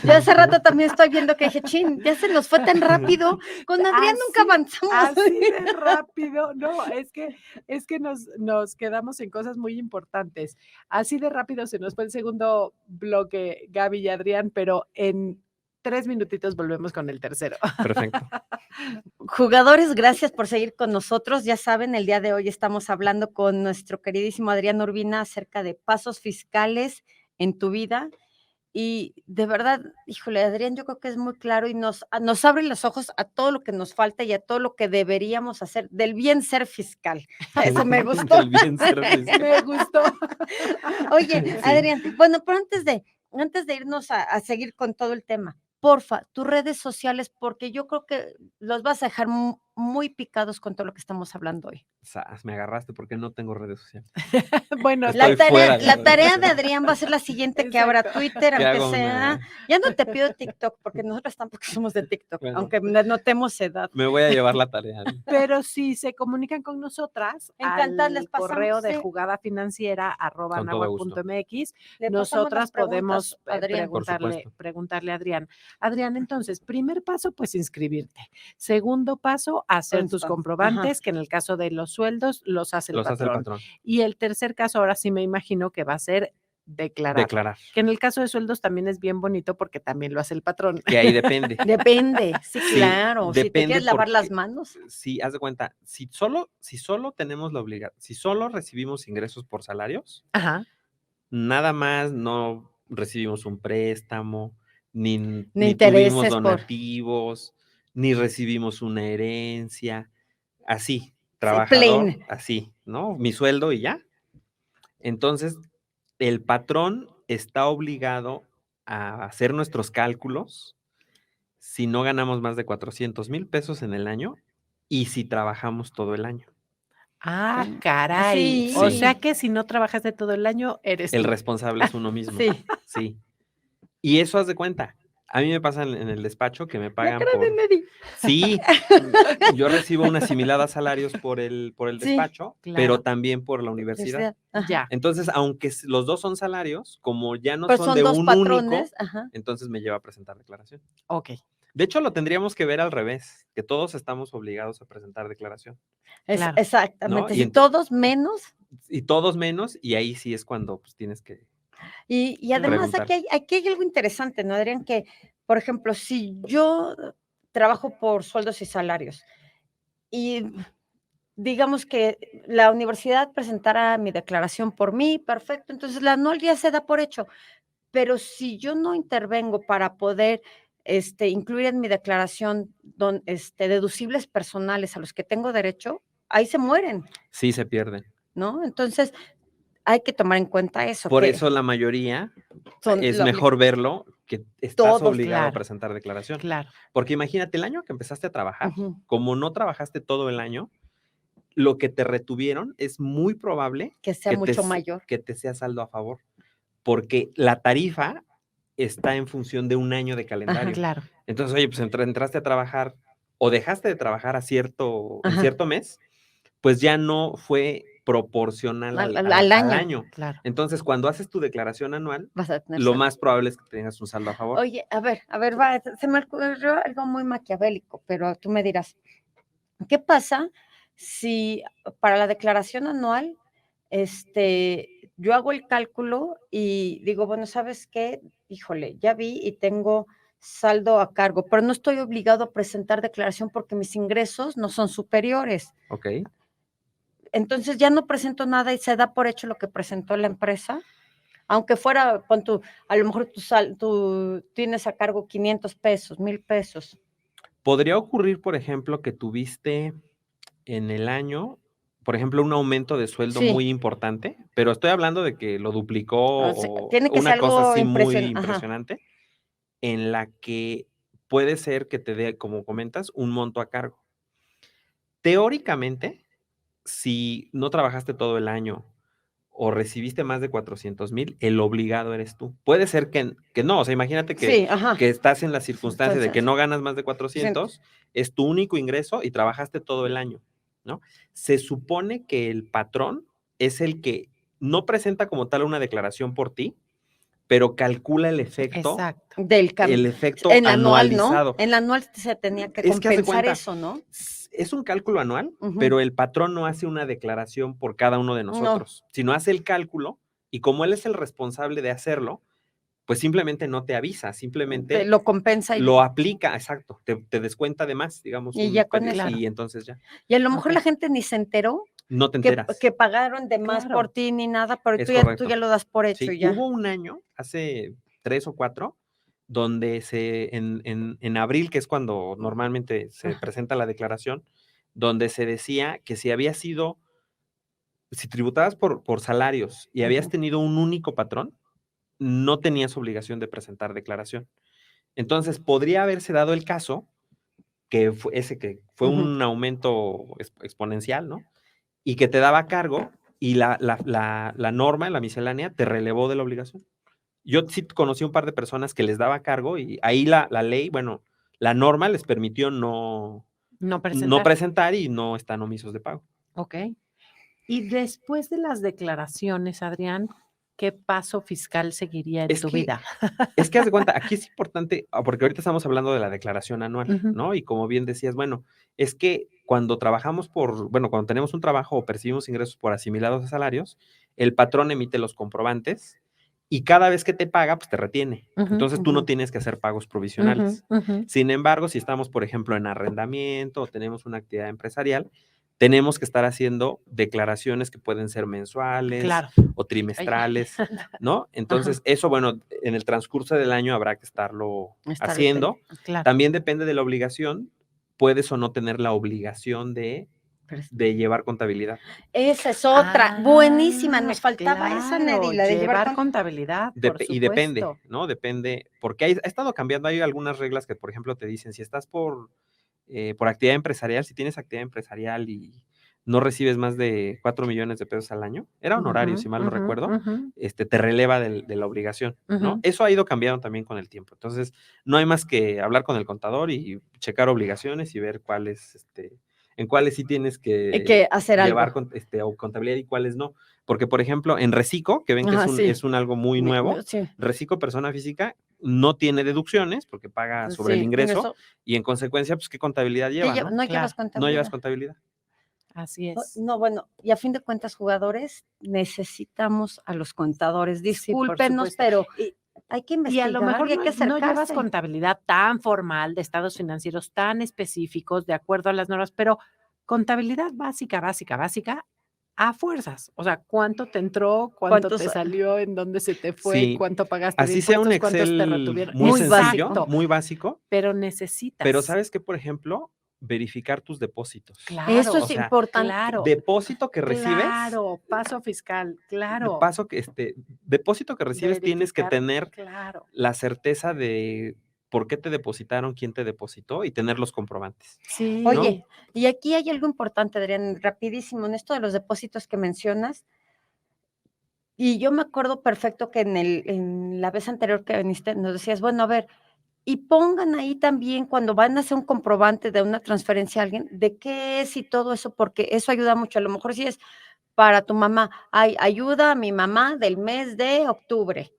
S1: ya hace rato también estoy viendo que dije, chin, ya se nos fue tan rápido. Con Adrián nunca avanzamos.
S2: Así de rápido. No, es que nos quedamos en cosas muy importantes. Así de rápido se nos fue el segundo bloque, Gaby y Adrián, pero en 3 minutitos volvemos con el tercero.
S3: Perfecto.
S1: Jugadores, gracias por seguir con nosotros. Ya saben, el día de hoy estamos hablando con nuestro queridísimo Adrián Urbina acerca de pasos fiscales en tu vida. Y de verdad, híjole, Adrián, yo creo que es muy claro y nos abre los ojos a todo lo que nos falta y a todo lo que deberíamos hacer del bien ser fiscal. Eso me gustó.
S3: Del bien ser fiscal.
S2: Me gustó.
S1: Oye,
S3: Sí.
S1: Adrián, bueno, pero antes de irnos a seguir con todo el tema, porfa, tus redes sociales, porque yo creo que los vas a dejar muy picados con todo lo que estamos hablando hoy.
S3: Sas, me agarraste porque no tengo redes sociales.
S2: Bueno,
S3: Estoy fuera de
S1: La
S3: las
S1: tarea
S3: redes
S1: de
S3: sociales.
S1: Adrián va a ser la siguiente, que abra
S2: Exacto.
S1: Twitter,
S3: Que
S1: aunque
S3: haga
S1: sea.
S3: una.
S1: Ya no te pido TikTok, porque nosotros tampoco somos de TikTok,
S3: Bueno.
S1: aunque notemos edad.
S3: Me voy a llevar la tarea.
S2: Pero si se comunican con nosotras
S1: Encantadas, les
S2: al correo
S1: pasamos,
S2: de
S1: sí.
S2: jugadafinanciera@nahua.mx,
S3: Con todo gusto.
S1: Le pasamos
S2: nosotras
S1: las preguntas,
S2: podemos
S1: Adrián.
S3: Por supuesto.
S2: preguntarle a Adrián. Adrián, entonces, primer paso, pues inscribirte. Segundo paso, hacer tus
S1: Consta.
S2: comprobantes,
S1: Ajá.
S2: que en el caso de los sueldos los hace el
S3: Los hace el
S2: patrón.
S3: patrón.
S2: Y el tercer caso, ahora sí me imagino que va a ser declarar.
S3: Declarar.
S2: Que en el caso de sueldos también es bien bonito porque también lo hace el patrón.
S3: Que ahí depende.
S1: Depende, sí,
S3: Sí,
S1: claro. Si te
S3: depende
S1: quieres lavar las
S3: porque
S1: manos.
S3: sí, haz de cuenta, si solo tenemos la obligación, si solo recibimos ingresos por salarios,
S2: Ajá.
S3: nada más no recibimos un préstamo, ni tuvimos
S1: intereses por.
S3: donativos, ni recibimos una herencia, así,
S1: Sí,
S3: trabajador,
S1: plain.
S3: así, ¿no? Mi sueldo y ya. Entonces, el patrón está obligado a hacer nuestros cálculos si no ganamos más de 400,000 pesos en el año y si trabajamos todo el año.
S2: Ah,
S1: Mm,
S2: caray.
S1: sí.
S2: O
S3: Sí.
S2: sea que si no trabajaste todo el año, eres
S3: El
S2: tú.
S3: responsable es uno mismo.
S1: Sí.
S3: Sí. Y eso haz de cuenta. A mí me pasa en el despacho que me
S1: La
S3: pagan
S1: cara de
S3: por.
S1: Neddy.
S3: Sí, yo recibo una asimilada a salarios por el
S1: Sí,
S3: despacho,
S2: claro.
S3: pero también por la universidad.
S1: Ajá.
S2: Ya.
S3: Entonces, aunque los dos son salarios, como ya no
S1: Pero
S3: son
S1: son
S3: de
S1: dos
S3: un único,
S1: patrones. Ajá.
S3: entonces me lleva a presentar declaración.
S2: Ok.
S3: De hecho, lo tendríamos que ver al revés, que todos estamos obligados a presentar declaración,
S2: Claro.
S3: ¿no?
S1: Exactamente.
S3: Y
S1: Si todos menos.
S3: y todos menos, y ahí sí es cuando pues, tienes que
S1: Y además
S3: preguntar.
S1: aquí hay algo interesante, ¿no, Adrián? Que, por ejemplo, si yo trabajo por sueldos y salarios y digamos que la universidad presentara mi declaración por mí, perfecto, entonces la anual ya se da por hecho. Pero si yo no intervengo para poder incluir en mi declaración deducibles personales a los que tengo derecho, ahí se mueren,
S3: Sí, se pierden.
S1: ¿no? Entonces, hay que tomar en cuenta eso,
S3: Por
S1: que
S3: eso la mayoría
S1: son
S3: es
S1: lo
S3: mejor verlo que estás
S1: Todos,
S3: obligado a
S2: claro.
S3: presentar declaración.
S2: Claro.
S3: Porque imagínate, el año que empezaste a trabajar,
S1: Ujú.
S3: como no trabajaste todo el año, lo que te retuvieron es muy probable
S1: que sea mucho mayor.
S3: que te sea saldo a favor, porque la tarifa está en función de un año de calendario.
S2: Claro.
S3: Entonces, oye, pues entraste a trabajar o dejaste de trabajar en
S1: Ajá.
S3: cierto mes, pues ya no fue proporcional
S1: Al año.
S3: año.
S2: Claro.
S3: Entonces, cuando haces tu declaración anual,
S1: Vas a tener
S3: lo
S1: saldo.
S3: más probable es que tengas un saldo a favor.
S1: Oye, a ver, se me ocurrió algo muy maquiavélico, pero tú me dirás, ¿qué pasa si para la declaración anual, yo hago el cálculo y digo, bueno, ¿sabes qué? Híjole, ya vi y tengo saldo a cargo, pero no estoy obligado a presentar declaración porque mis ingresos no son superiores.
S3: Ok.
S1: Entonces ya no presento nada y se da por hecho lo que presentó la empresa. Aunque fuera, a lo mejor tú tienes a cargo 500 pesos, 1000 pesos.
S3: Podría ocurrir, por ejemplo, que tuviste en el año, por ejemplo, un aumento de sueldo
S1: Sí.
S3: muy importante, pero estoy hablando de que lo duplicó
S1: O sea,
S3: o
S1: tiene que ser
S3: una cosa
S1: algo
S3: así muy
S1: ajá.
S3: impresionante, en la que puede ser que te dé, como comentas, un monto a cargo. Teóricamente, si no trabajaste todo el año o recibiste más de 400,000, el obligado eres tú. Puede ser que no, o sea, imagínate
S1: Sí, ajá.
S3: que estás en la circunstancia de que
S1: Entonces,
S3: no ganas más de
S1: sí,
S3: 400, es tu único ingreso y trabajaste todo el año, ¿no? Se supone que el patrón es el que no presenta como tal una declaración por ti, pero calcula el efecto
S2: Exacto.
S1: del cambio. En la anual, ¿no?
S3: anualizado.
S1: En la anual se tenía que
S3: Es que haz de
S1: compensar
S3: cuenta,
S1: eso, ¿no?
S3: es un cálculo anual,
S1: Ujú.
S3: pero el patrón no hace una declaración por cada uno de
S1: No.
S3: nosotros, sino hace el cálculo y como él es el responsable de hacerlo, pues simplemente no te avisa,
S1: Te
S3: simplemente
S1: lo compensa y
S3: lo aplica, exacto, te descuenta de más, digamos,
S1: ya con eso.
S2: Claro.
S3: y entonces ya,
S1: Y a lo mejor
S2: Ok.
S1: la gente ni se enteró
S3: no te
S1: que
S3: enteras.
S1: pagaron de más por
S2: Claro.
S1: ti ni nada, pero
S3: Es
S1: tú
S3: correcto.
S1: ya lo das por hecho
S3: Sí,
S1: y ya.
S3: hubo un año, hace 3 o 4, donde en abril, que es cuando normalmente se
S2: Ajá.
S3: presenta la declaración, donde se decía que si tributabas por salarios y habías
S2: Ujú.
S3: tenido un único patrón, no tenías obligación de presentar declaración. Entonces, podría haberse dado el caso que fue
S1: Ujú.
S3: un aumento exponencial, ¿no? Y que te daba cargo y la norma, la miscelánea, te relevó de la obligación. Yo sí conocí un par de personas que les daba cargo y ahí la ley, bueno, la norma les permitió
S2: No
S3: no
S2: presentar.
S3: presentar y no están omisos de pago.
S2: Ok. Y después de las declaraciones, Adrián, ¿qué paso fiscal seguiría en
S3: Es
S2: tu
S3: que
S2: vida?
S3: Es que haz de cuenta, aquí es importante, porque ahorita estamos hablando de la declaración anual,
S2: Ujú.
S3: ¿no? Y como bien decías, bueno, es que cuando trabajamos cuando tenemos un trabajo o percibimos ingresos por asimilados a salarios, el patrón emite los comprobantes y cada vez que te paga, pues te retiene.
S2: Ujú,
S3: Entonces tú no
S1: Ujú.
S3: tienes que hacer pagos
S2: ujú,
S3: provisionales.
S2: ujú.
S3: Sin embargo, si estamos, por ejemplo, en arrendamiento o tenemos una actividad empresarial, tenemos que estar haciendo declaraciones que pueden ser mensuales
S2: Claro.
S3: o
S2: Ay.
S3: trimestrales, ¿no?
S1: Ajá.
S3: Entonces, eso, bueno, en el transcurso del año habrá que estarlo
S1: Estar al
S3: haciendo.
S1: pendiente.
S2: Claro.
S3: También depende de la obligación, puedes o no tener la obligación de llevar contabilidad.
S1: Esa es otra, buenísima,
S2: Ah,
S1: nos faltaba esa,
S2: claro,
S1: Neri, la de llevar
S2: llevar contabilidad, por
S3: Y depende,
S2: supuesto.
S3: ¿no? Depende, porque ha estado cambiando, hay algunas reglas que, por ejemplo, te dicen, si estás por actividad empresarial, si tienes actividad empresarial y no recibes más de 4 millones de pesos al año, era honorario,
S2: Ujú,
S3: si mal no
S2: ujú,
S3: recuerdo,
S2: ujú,
S3: te releva de la obligación, ¿no?
S2: ujú.
S3: Eso ha ido cambiando también con el tiempo. Entonces, no hay más que hablar con el contador y checar obligaciones y ver en cuáles sí tienes
S1: Hay
S3: que
S1: que hacer
S3: llevar
S1: algo.
S3: o contabilidad y cuáles no. Porque, por ejemplo, en Recico, que ven que
S1: Ajá, sí.
S3: es un algo muy nuevo,
S1: Sí,
S3: Recico, persona física, no tiene deducciones porque paga sobre el
S1: sí,
S3: ingreso
S1: ingreso.
S3: y en consecuencia, pues, ¿qué contabilidad lleva, no?
S1: No llevas
S2: Claro,
S3: No llevas
S1: contabilidad.
S3: contabilidad.
S2: así
S1: No,
S2: es.
S1: no, bueno, y a fin de cuentas, jugadores, necesitamos a los contadores.
S2: Sí, por
S1: Discúlpenos,
S2: supuesto.
S1: pero
S2: Y,
S1: hay que
S2: y a lo
S1: investigar
S2: mejor
S1: y hay que
S2: no llevas
S1: acercarse.
S2: contabilidad tan formal de estados financieros tan específicos de acuerdo a las normas, pero contabilidad básica, básica, básica, a fuerzas. O sea, cuánto te entró, cuánto te
S1: ¿Cuántos?
S2: salió, en dónde se te fue,
S3: Sí,
S2: cuánto pagaste de
S3: así sea un
S2: impuestos, cuántos te
S3: Excel
S2: retuvieron.
S3: muy
S1: Muy
S3: sencillo,
S1: básico.
S2: Exacto,
S3: muy básico,
S2: pero
S3: pero
S2: necesitas.
S3: ¿sabes qué? Por ejemplo, verificar tus depósitos.
S1: Eso
S2: Claro,
S3: O
S1: es
S3: sea,
S1: importante.
S2: claro,
S3: depósito que recibes,
S2: claro, paso fiscal,
S3: de
S2: claro,
S3: paso que depósito que recibes tienes que
S2: verificar,
S3: tener
S2: claro.
S3: la certeza de por qué te depositaron, quién te depositó y tener los comprobantes, ¿no?
S2: Sí,
S1: Oye, y aquí hay algo importante, Adrián, rapidísimo, en esto de los depósitos que mencionas. Y yo me acuerdo perfecto que en la vez anterior que viniste nos decías, bueno, a ver, y pongan ahí también cuando van a hacer un comprobante de una transferencia a alguien, de qué es y todo eso, porque eso ayuda mucho. A lo mejor si es para tu mamá, ay, ayuda a mi mamá del mes de octubre,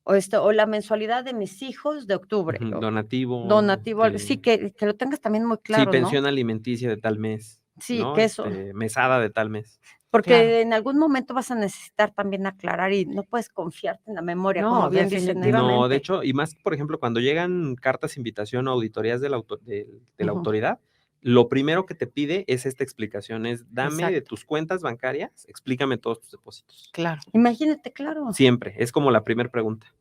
S1: o la mensualidad de mis hijos de octubre,
S3: Ujú,
S1: o
S3: donativo,
S1: donativo, sí, que lo tengas también muy
S3: sí,
S1: claro, ¿no?
S3: pensión alimenticia de tal mes,
S1: Sí,
S3: ¿no?
S1: que eso.
S3: Mesada de tal mes.
S2: claro.
S1: Porque en algún momento vas a necesitar también aclarar y no puedes confiarte en la memoria, como
S2: No,
S1: bien dice Neri.
S3: No, de
S2: definitivamente.
S3: hecho, y más, por ejemplo, cuando llegan cartas invitación o auditorías de la
S1: Ujú.
S3: autoridad, lo primero que te pide es esta explicación, es dame de
S2: Exacto,
S3: tus cuentas bancarias, explícame todos tus depósitos.
S2: claro,
S1: Imagínate, claro.
S3: Siempre, es como la primera pregunta.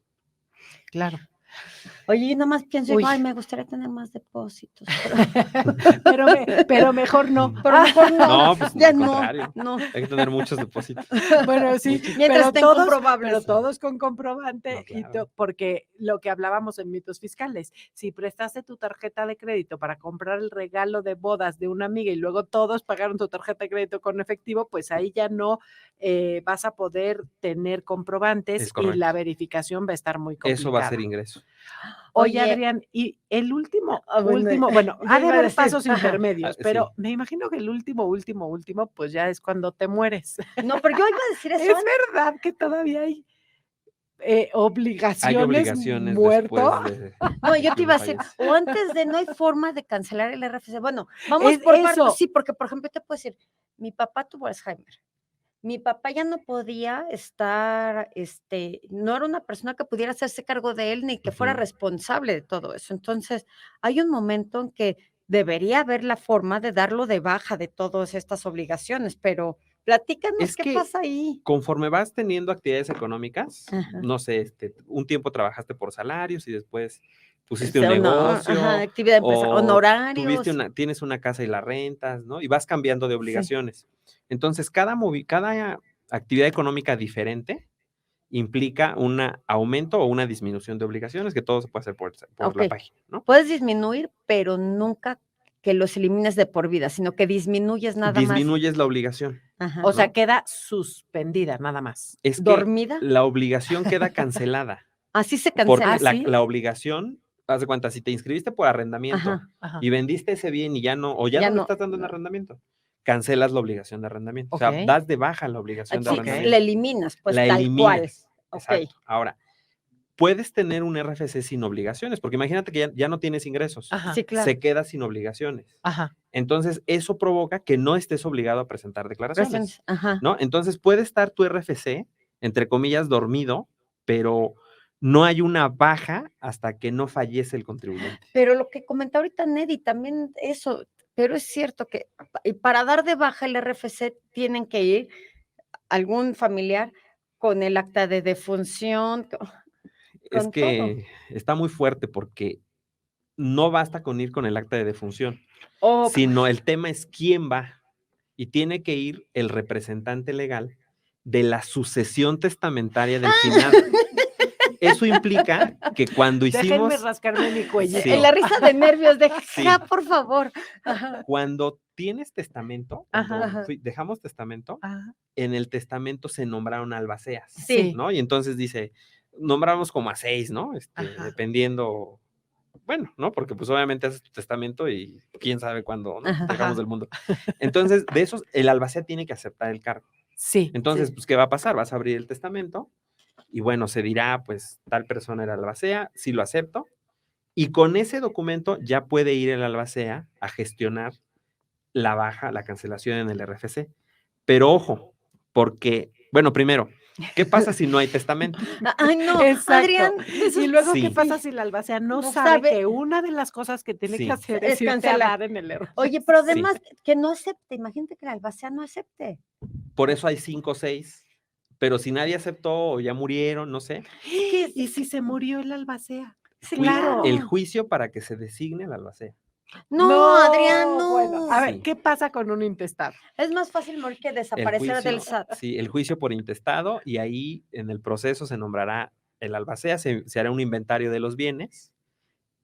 S2: claro.
S1: Oye, yo nada más pienso,
S2: Uy.
S1: ay, me gustaría tener más depósitos.
S2: Pero mejor no.
S1: Pero mejor no.
S3: No, pues
S1: Ya
S3: al
S1: no,
S3: contrario.
S1: no.
S3: Hay que tener muchos depósitos.
S2: Bueno, sí,
S3: Muchos.
S1: Mientras estén comprobables.
S2: pero todos con comprobante,
S3: No, claro.
S2: porque lo que hablábamos en mitos fiscales, si prestaste tu tarjeta de crédito para comprar el regalo de bodas de una amiga y luego todos pagaron tu tarjeta de crédito con efectivo, pues ahí ya no vas a poder tener comprobantes
S3: Es
S2: y
S3: correcto.
S2: la verificación va a estar muy complicada.
S3: Eso va a ser ingreso.
S2: Oye,
S1: Oye,
S2: Adrián, y el último,
S1: bueno,
S2: ha
S1: yo
S2: de
S1: iba a
S2: haber
S1: decir,
S2: pasos
S1: ajá.
S2: intermedios,
S3: Sí.
S2: pero me imagino que el último, pues ya es cuando te mueres.
S1: No, pero yo iba a decir eso.
S2: Es verdad que todavía hay
S3: Hay
S2: obligaciones
S3: obligaciones
S2: muerto.
S3: después de
S1: No, yo
S3: que
S1: te iba a
S3: uno
S1: decir,
S3: fallece.
S1: o antes de no hay forma de cancelar el RFC. Bueno, vamos
S2: Es
S1: por
S2: eso.
S1: partes, sí, porque por ejemplo te puedo decir, mi papá tuvo Alzheimer. Mi papá ya no podía estar, no era una persona que pudiera hacerse cargo de él ni que fuera
S3: Ujú.
S1: responsable de todo eso. Entonces, hay un momento en que debería haber la forma de darlo de baja de todas estas obligaciones, pero platícanos
S3: Es
S1: qué
S3: que
S1: pasa ahí.
S3: conforme vas teniendo actividades económicas,
S1: Ajá.
S3: no sé, un tiempo trabajaste por salarios y después pusiste un
S1: Ajá,
S3: negocio
S1: actividad empresarial,
S3: o
S1: honorarios.
S3: tienes una casa y la rentas, ¿no? Y vas cambiando de
S1: Sí.
S3: obligaciones. Entonces, cada actividad económica diferente implica un aumento o una disminución de obligaciones, que todo se puede hacer por la
S1: Ok.
S3: página, ¿no?
S1: Puedes disminuir, pero nunca que los elimines de por vida, sino que disminuyes nada más.
S3: Disminuyes la obligación.
S1: Ajá.
S2: O sea,
S3: ¿no?
S2: queda suspendida nada más.
S3: Es que
S1: ¿Dormida?
S3: la obligación queda cancelada.
S1: Así se
S3: Porque
S1: cancela.
S2: ¿Ah, sí?
S3: la obligación, haz de cuenta, si te inscribiste por arrendamiento
S1: Ajá.
S2: Ajá.
S3: y vendiste ese bien y ya no
S1: Ya
S3: lo
S1: no.
S3: estás dando en arrendamiento, cancelas la obligación de arrendamiento. O sea,
S2: Ok.
S3: das de baja la obligación de
S1: Sí,
S3: arrendamiento.
S1: la eliminas, pues
S3: La
S1: tal cual.
S3: eliminas.
S1: Ok.
S3: Exacto. Ahora, puedes tener un RFC sin obligaciones, porque imagínate que ya no tienes ingresos,
S2: Ajá.
S1: Sí, claro.
S3: se queda sin obligaciones.
S2: Ajá.
S3: Entonces, eso provoca que no estés obligado a presentar declaraciones,
S1: Ajá.
S3: ¿no? Entonces, puede estar tu RFC, entre comillas, dormido, pero no hay una baja hasta que no fallece el contribuyente.
S1: Pero lo que comentaba ahorita Neddy, también eso, pero es cierto que para dar de baja el RFC tienen que ir algún familiar con el acta de defunción,
S3: Es
S1: con todo.
S3: que está muy fuerte porque no basta con ir con el acta de defunción,
S1: O
S3: sino el tema es quién va y tiene que ir el representante legal de la sucesión testamentaria del finado. Eso implica que cuando
S2: Déjenme
S3: hicimos,
S2: rascarme mi cuellito.
S3: Sí.
S1: en la risa de nervios de
S3: Sí.
S1: ja, por favor. Ajá.
S3: cuando tienes testamento,
S2: Ajá.
S3: cuando dejamos testamento,
S2: Ajá.
S3: en el testamento se nombraron albaceas,
S1: Sí.
S3: ¿no? Y entonces dice, nombramos como a 6, ¿no?
S2: Ajá.
S3: Dependiendo, bueno, ¿no? Porque pues obviamente haces tu testamento y quién sabe cuándo, ¿no?
S1: Ajá.
S3: Dejamos
S2: Ajá.
S3: del mundo. Entonces, de esos, el albacea tiene que aceptar el cargo.
S2: Sí.
S3: Entonces,
S1: Sí.
S3: pues, ¿qué va a pasar? Vas a abrir el testamento y bueno, se dirá, pues, tal persona era albacea, sí lo acepto. Y con ese documento ya puede ir el albacea a gestionar la baja, la cancelación en el RFC. Pero ojo, porque, bueno, primero, ¿qué pasa si no hay testamento?
S1: Ay, no,
S2: Exacto.
S1: Adrián.
S2: Y luego,
S3: Sí.
S2: ¿qué pasa si la albacea no
S1: No
S2: sabe
S1: sabe?
S2: que una de las cosas que tiene
S3: Sí.
S2: que hacer
S1: Es
S2: es irte a
S1: cancelar.
S2: dar en el error?
S1: Oye, pero
S3: Sí.
S1: además que no acepte, imagínate que la albacea no acepte.
S3: Por eso hay 5 o 6. Pero si nadie aceptó o ya murieron, no sé,
S1: que-
S2: ¿Y si se murió el albacea?
S1: Sí,
S2: Claro.
S3: el juicio para que se designe el albacea.
S1: No, Adrián, no.
S2: Bueno, a ver,
S3: Sí.
S2: ¿qué pasa con un intestado?
S1: Es más fácil morir que desaparecer del SAT.
S3: Sí, el juicio por intestado y ahí en el proceso se nombrará el albacea, se hará un inventario de los bienes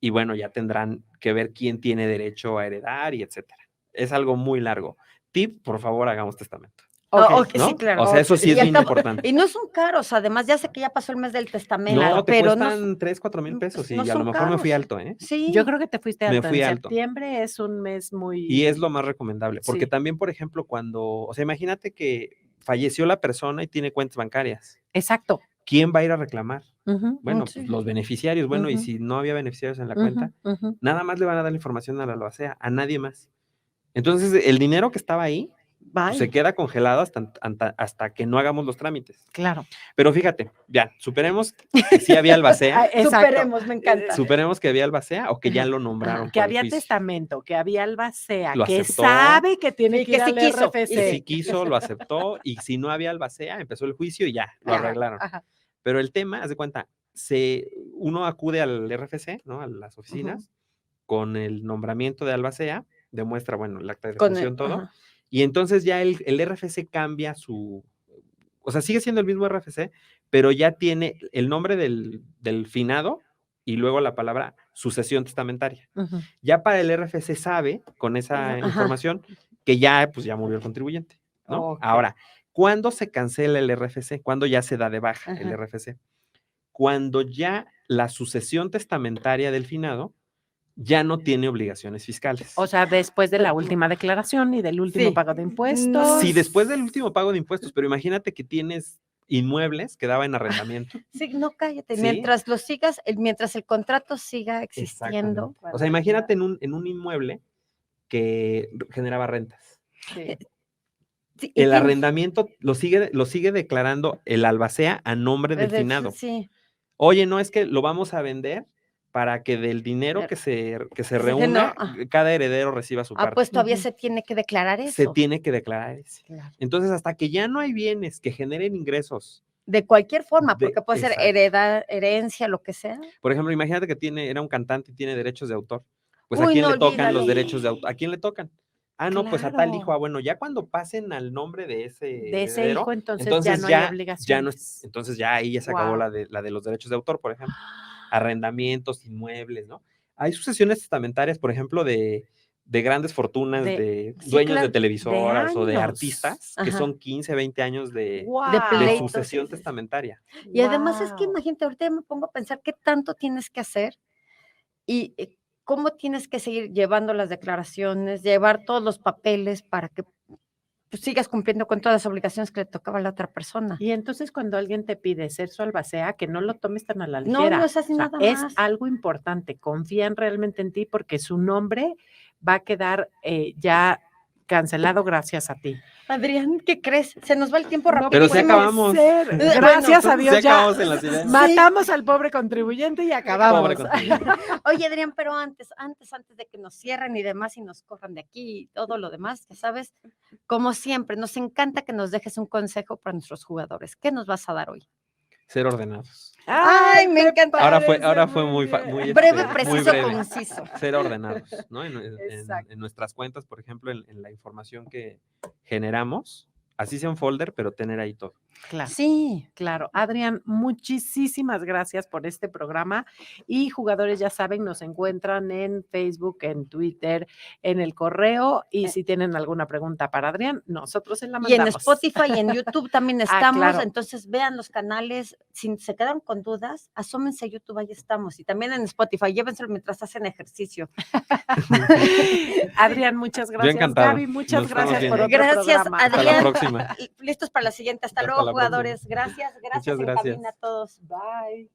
S3: y bueno, ya tendrán que ver quién tiene derecho a heredar y etcétera. Es algo muy largo. Tip, por favor, hagamos testamento.
S1: Ok,
S3: ¿no?
S1: sí, claro.
S3: O sea, eso sí es
S1: Y
S3: bien importante.
S1: Y no son caros, además ya sé que ya pasó el mes del testamento,
S3: No, te
S1: pero
S3: cuestan 3, 4 mil pesos y
S1: no
S3: a lo
S1: son
S3: mejor me fui
S1: caros.
S3: alto, ¿eh?
S1: Sí.
S2: Yo creo que te fuiste
S3: Me
S2: alto.
S3: fui
S2: En
S3: alto.
S2: septiembre es un mes muy...
S3: Y es lo más recomendable, porque
S2: Sí.
S3: también, por ejemplo, o sea, imagínate que falleció la persona y tiene cuentas bancarias.
S2: Exacto.
S3: ¿Quién va a ir a reclamar?
S2: Ujú,
S3: Bueno,
S1: Sí.
S3: pues los beneficiarios, bueno, y
S2: Ujú.
S3: si no había beneficiarios en la
S2: ujú,
S3: cuenta,
S2: ujú.
S3: nada más le van a dar la información a la albacea, a nadie más. Entonces, el dinero que estaba ahí pues, se
S1: Bye.
S3: queda congelado hasta que no hagamos los trámites.
S2: Claro.
S3: Pero fíjate, ya, superemos que sí había
S2: Ah,
S3: albacea,
S2: exacto.
S1: Superemos, me encanta.
S3: superemos que había albacea o que ya lo nombraron.
S2: Que
S3: por el
S2: había
S3: juicio.
S2: testamento, que había albacea,
S3: Lo
S2: que
S3: aceptó.
S2: sabe que tiene
S1: Y
S2: que
S1: que
S2: ir
S1: sí
S2: al
S1: quiso,
S3: Y
S2: RFC.
S3: si quiso, lo aceptó, y si no había albacea, empezó el juicio y ya, lo
S2: Ajá,
S3: arreglaron.
S2: ajá.
S3: Pero el tema, haz de cuenta, uno acude al RFC, ¿no? A las oficinas, con el nombramiento de albacea, demuestra, bueno, el acta de defunción, todo, y entonces ya el RFC cambia o sea, sigue siendo el mismo RFC, pero ya tiene el nombre del finado y luego la palabra sucesión testamentaria. Ya para el RFC sabe, con esa información, que ya, pues ya murió el contribuyente, ¿no?
S2: Ok.
S3: Ahora, ¿cuándo se cancela el RFC? ¿Cuándo ya se da de baja el RFC? Cuando ya la sucesión testamentaria del finado ya no tiene obligaciones fiscales.
S2: O sea, después de la última declaración y del último pago de impuestos.
S3: Sí, después del último pago de impuestos, pero imagínate que tienes inmuebles que daba en arrendamiento.
S1: Sí, no, cállate.
S3: ¿Sí?
S1: Mientras lo sigas, mientras el contrato siga existiendo.
S3: O sea, imagínate en un inmueble que generaba rentas.
S2: Sí.
S1: Sí,
S3: El arrendamiento lo sigue declarando el albacea a nombre del finado.
S1: Sí.
S3: Oye, no, es que lo vamos a vender para que del dinero que se reúna, cada heredero reciba su parte.
S1: Pues todavía se tiene que declarar eso.
S3: Se tiene que declarar eso.
S2: Claro.
S3: Entonces, hasta que ya no hay bienes que generen ingresos.
S1: De cualquier forma, porque puede ser herencia, lo que sea.
S3: Por ejemplo, imagínate que era un cantante y tiene derechos de autor. Pues ¿a quién le tocan los derechos de autor? ¿A quién le tocan? No, pues a tal hijo. Bueno, ya cuando pasen al nombre de ese heredero,
S2: hijo, entonces ya no hay obligaciones.
S3: Entonces ya ahí ya se acabó la de los derechos de autor, por ejemplo. Arrendamientos, inmuebles, ¿no? Hay sucesiones testamentarias, por ejemplo, de grandes fortunas, de dueños de televisoras o de artistas, que son 15, 20 años de sucesión testamentaria.
S1: Y además es que imagínate, ahorita me pongo a pensar qué tanto tienes que hacer y cómo tienes que seguir llevando las declaraciones, llevar todos los papeles para que pues, sigas cumpliendo con todas las obligaciones que le tocaba a la otra persona.
S2: Y entonces cuando alguien te pide ser su albacea, que no lo tomes tan a la ligera.
S1: No es así nada más.
S2: Es algo importante, confían realmente en ti porque su nombre va a quedar ya cancelado gracias a ti.
S1: Adrián, ¿qué crees? Se nos va el tiempo rápido.
S3: Pero sí acabamos.
S2: Gracias a Dios, ya
S3: en las ideas.
S2: matamos al pobre contribuyente y acabamos.
S1: Oye, Adrián, pero antes de que nos cierren y demás y nos corran de aquí y todo lo demás, ya sabes, como siempre, nos encanta que nos dejes un consejo para nuestros jugadores. ¿Qué nos vas a dar hoy?
S3: Ser ordenados.
S1: Ay, me encanta.
S3: Ahora fue muy
S1: breve, preciso, conciso.
S3: Ser ordenados, ¿no? En nuestras cuentas, por ejemplo, en la información que generamos, así sea un folder, pero tener ahí todo.
S2: Claro.
S1: Sí,
S2: claro. Adrián, muchísimas gracias por este programa y jugadores ya saben, nos encuentran en Facebook, en Twitter, en el correo y si tienen alguna pregunta para Adrián, nosotros se la mandamos.
S1: Y en Spotify y en YouTube también estamos,
S2: claro.
S1: Entonces vean los canales, si se quedan con dudas, asómense a YouTube, ahí estamos, y también en Spotify, llévenselo mientras hacen ejercicio.
S2: Adrián, muchas gracias. Gaby, muchas gracias por otro programa.
S1: Adrián.
S3: Hasta la próxima.
S1: Listos para la siguiente. Hasta luego, jugadores. Gracias.
S3: Muchas gracias.
S1: A todos. Bye.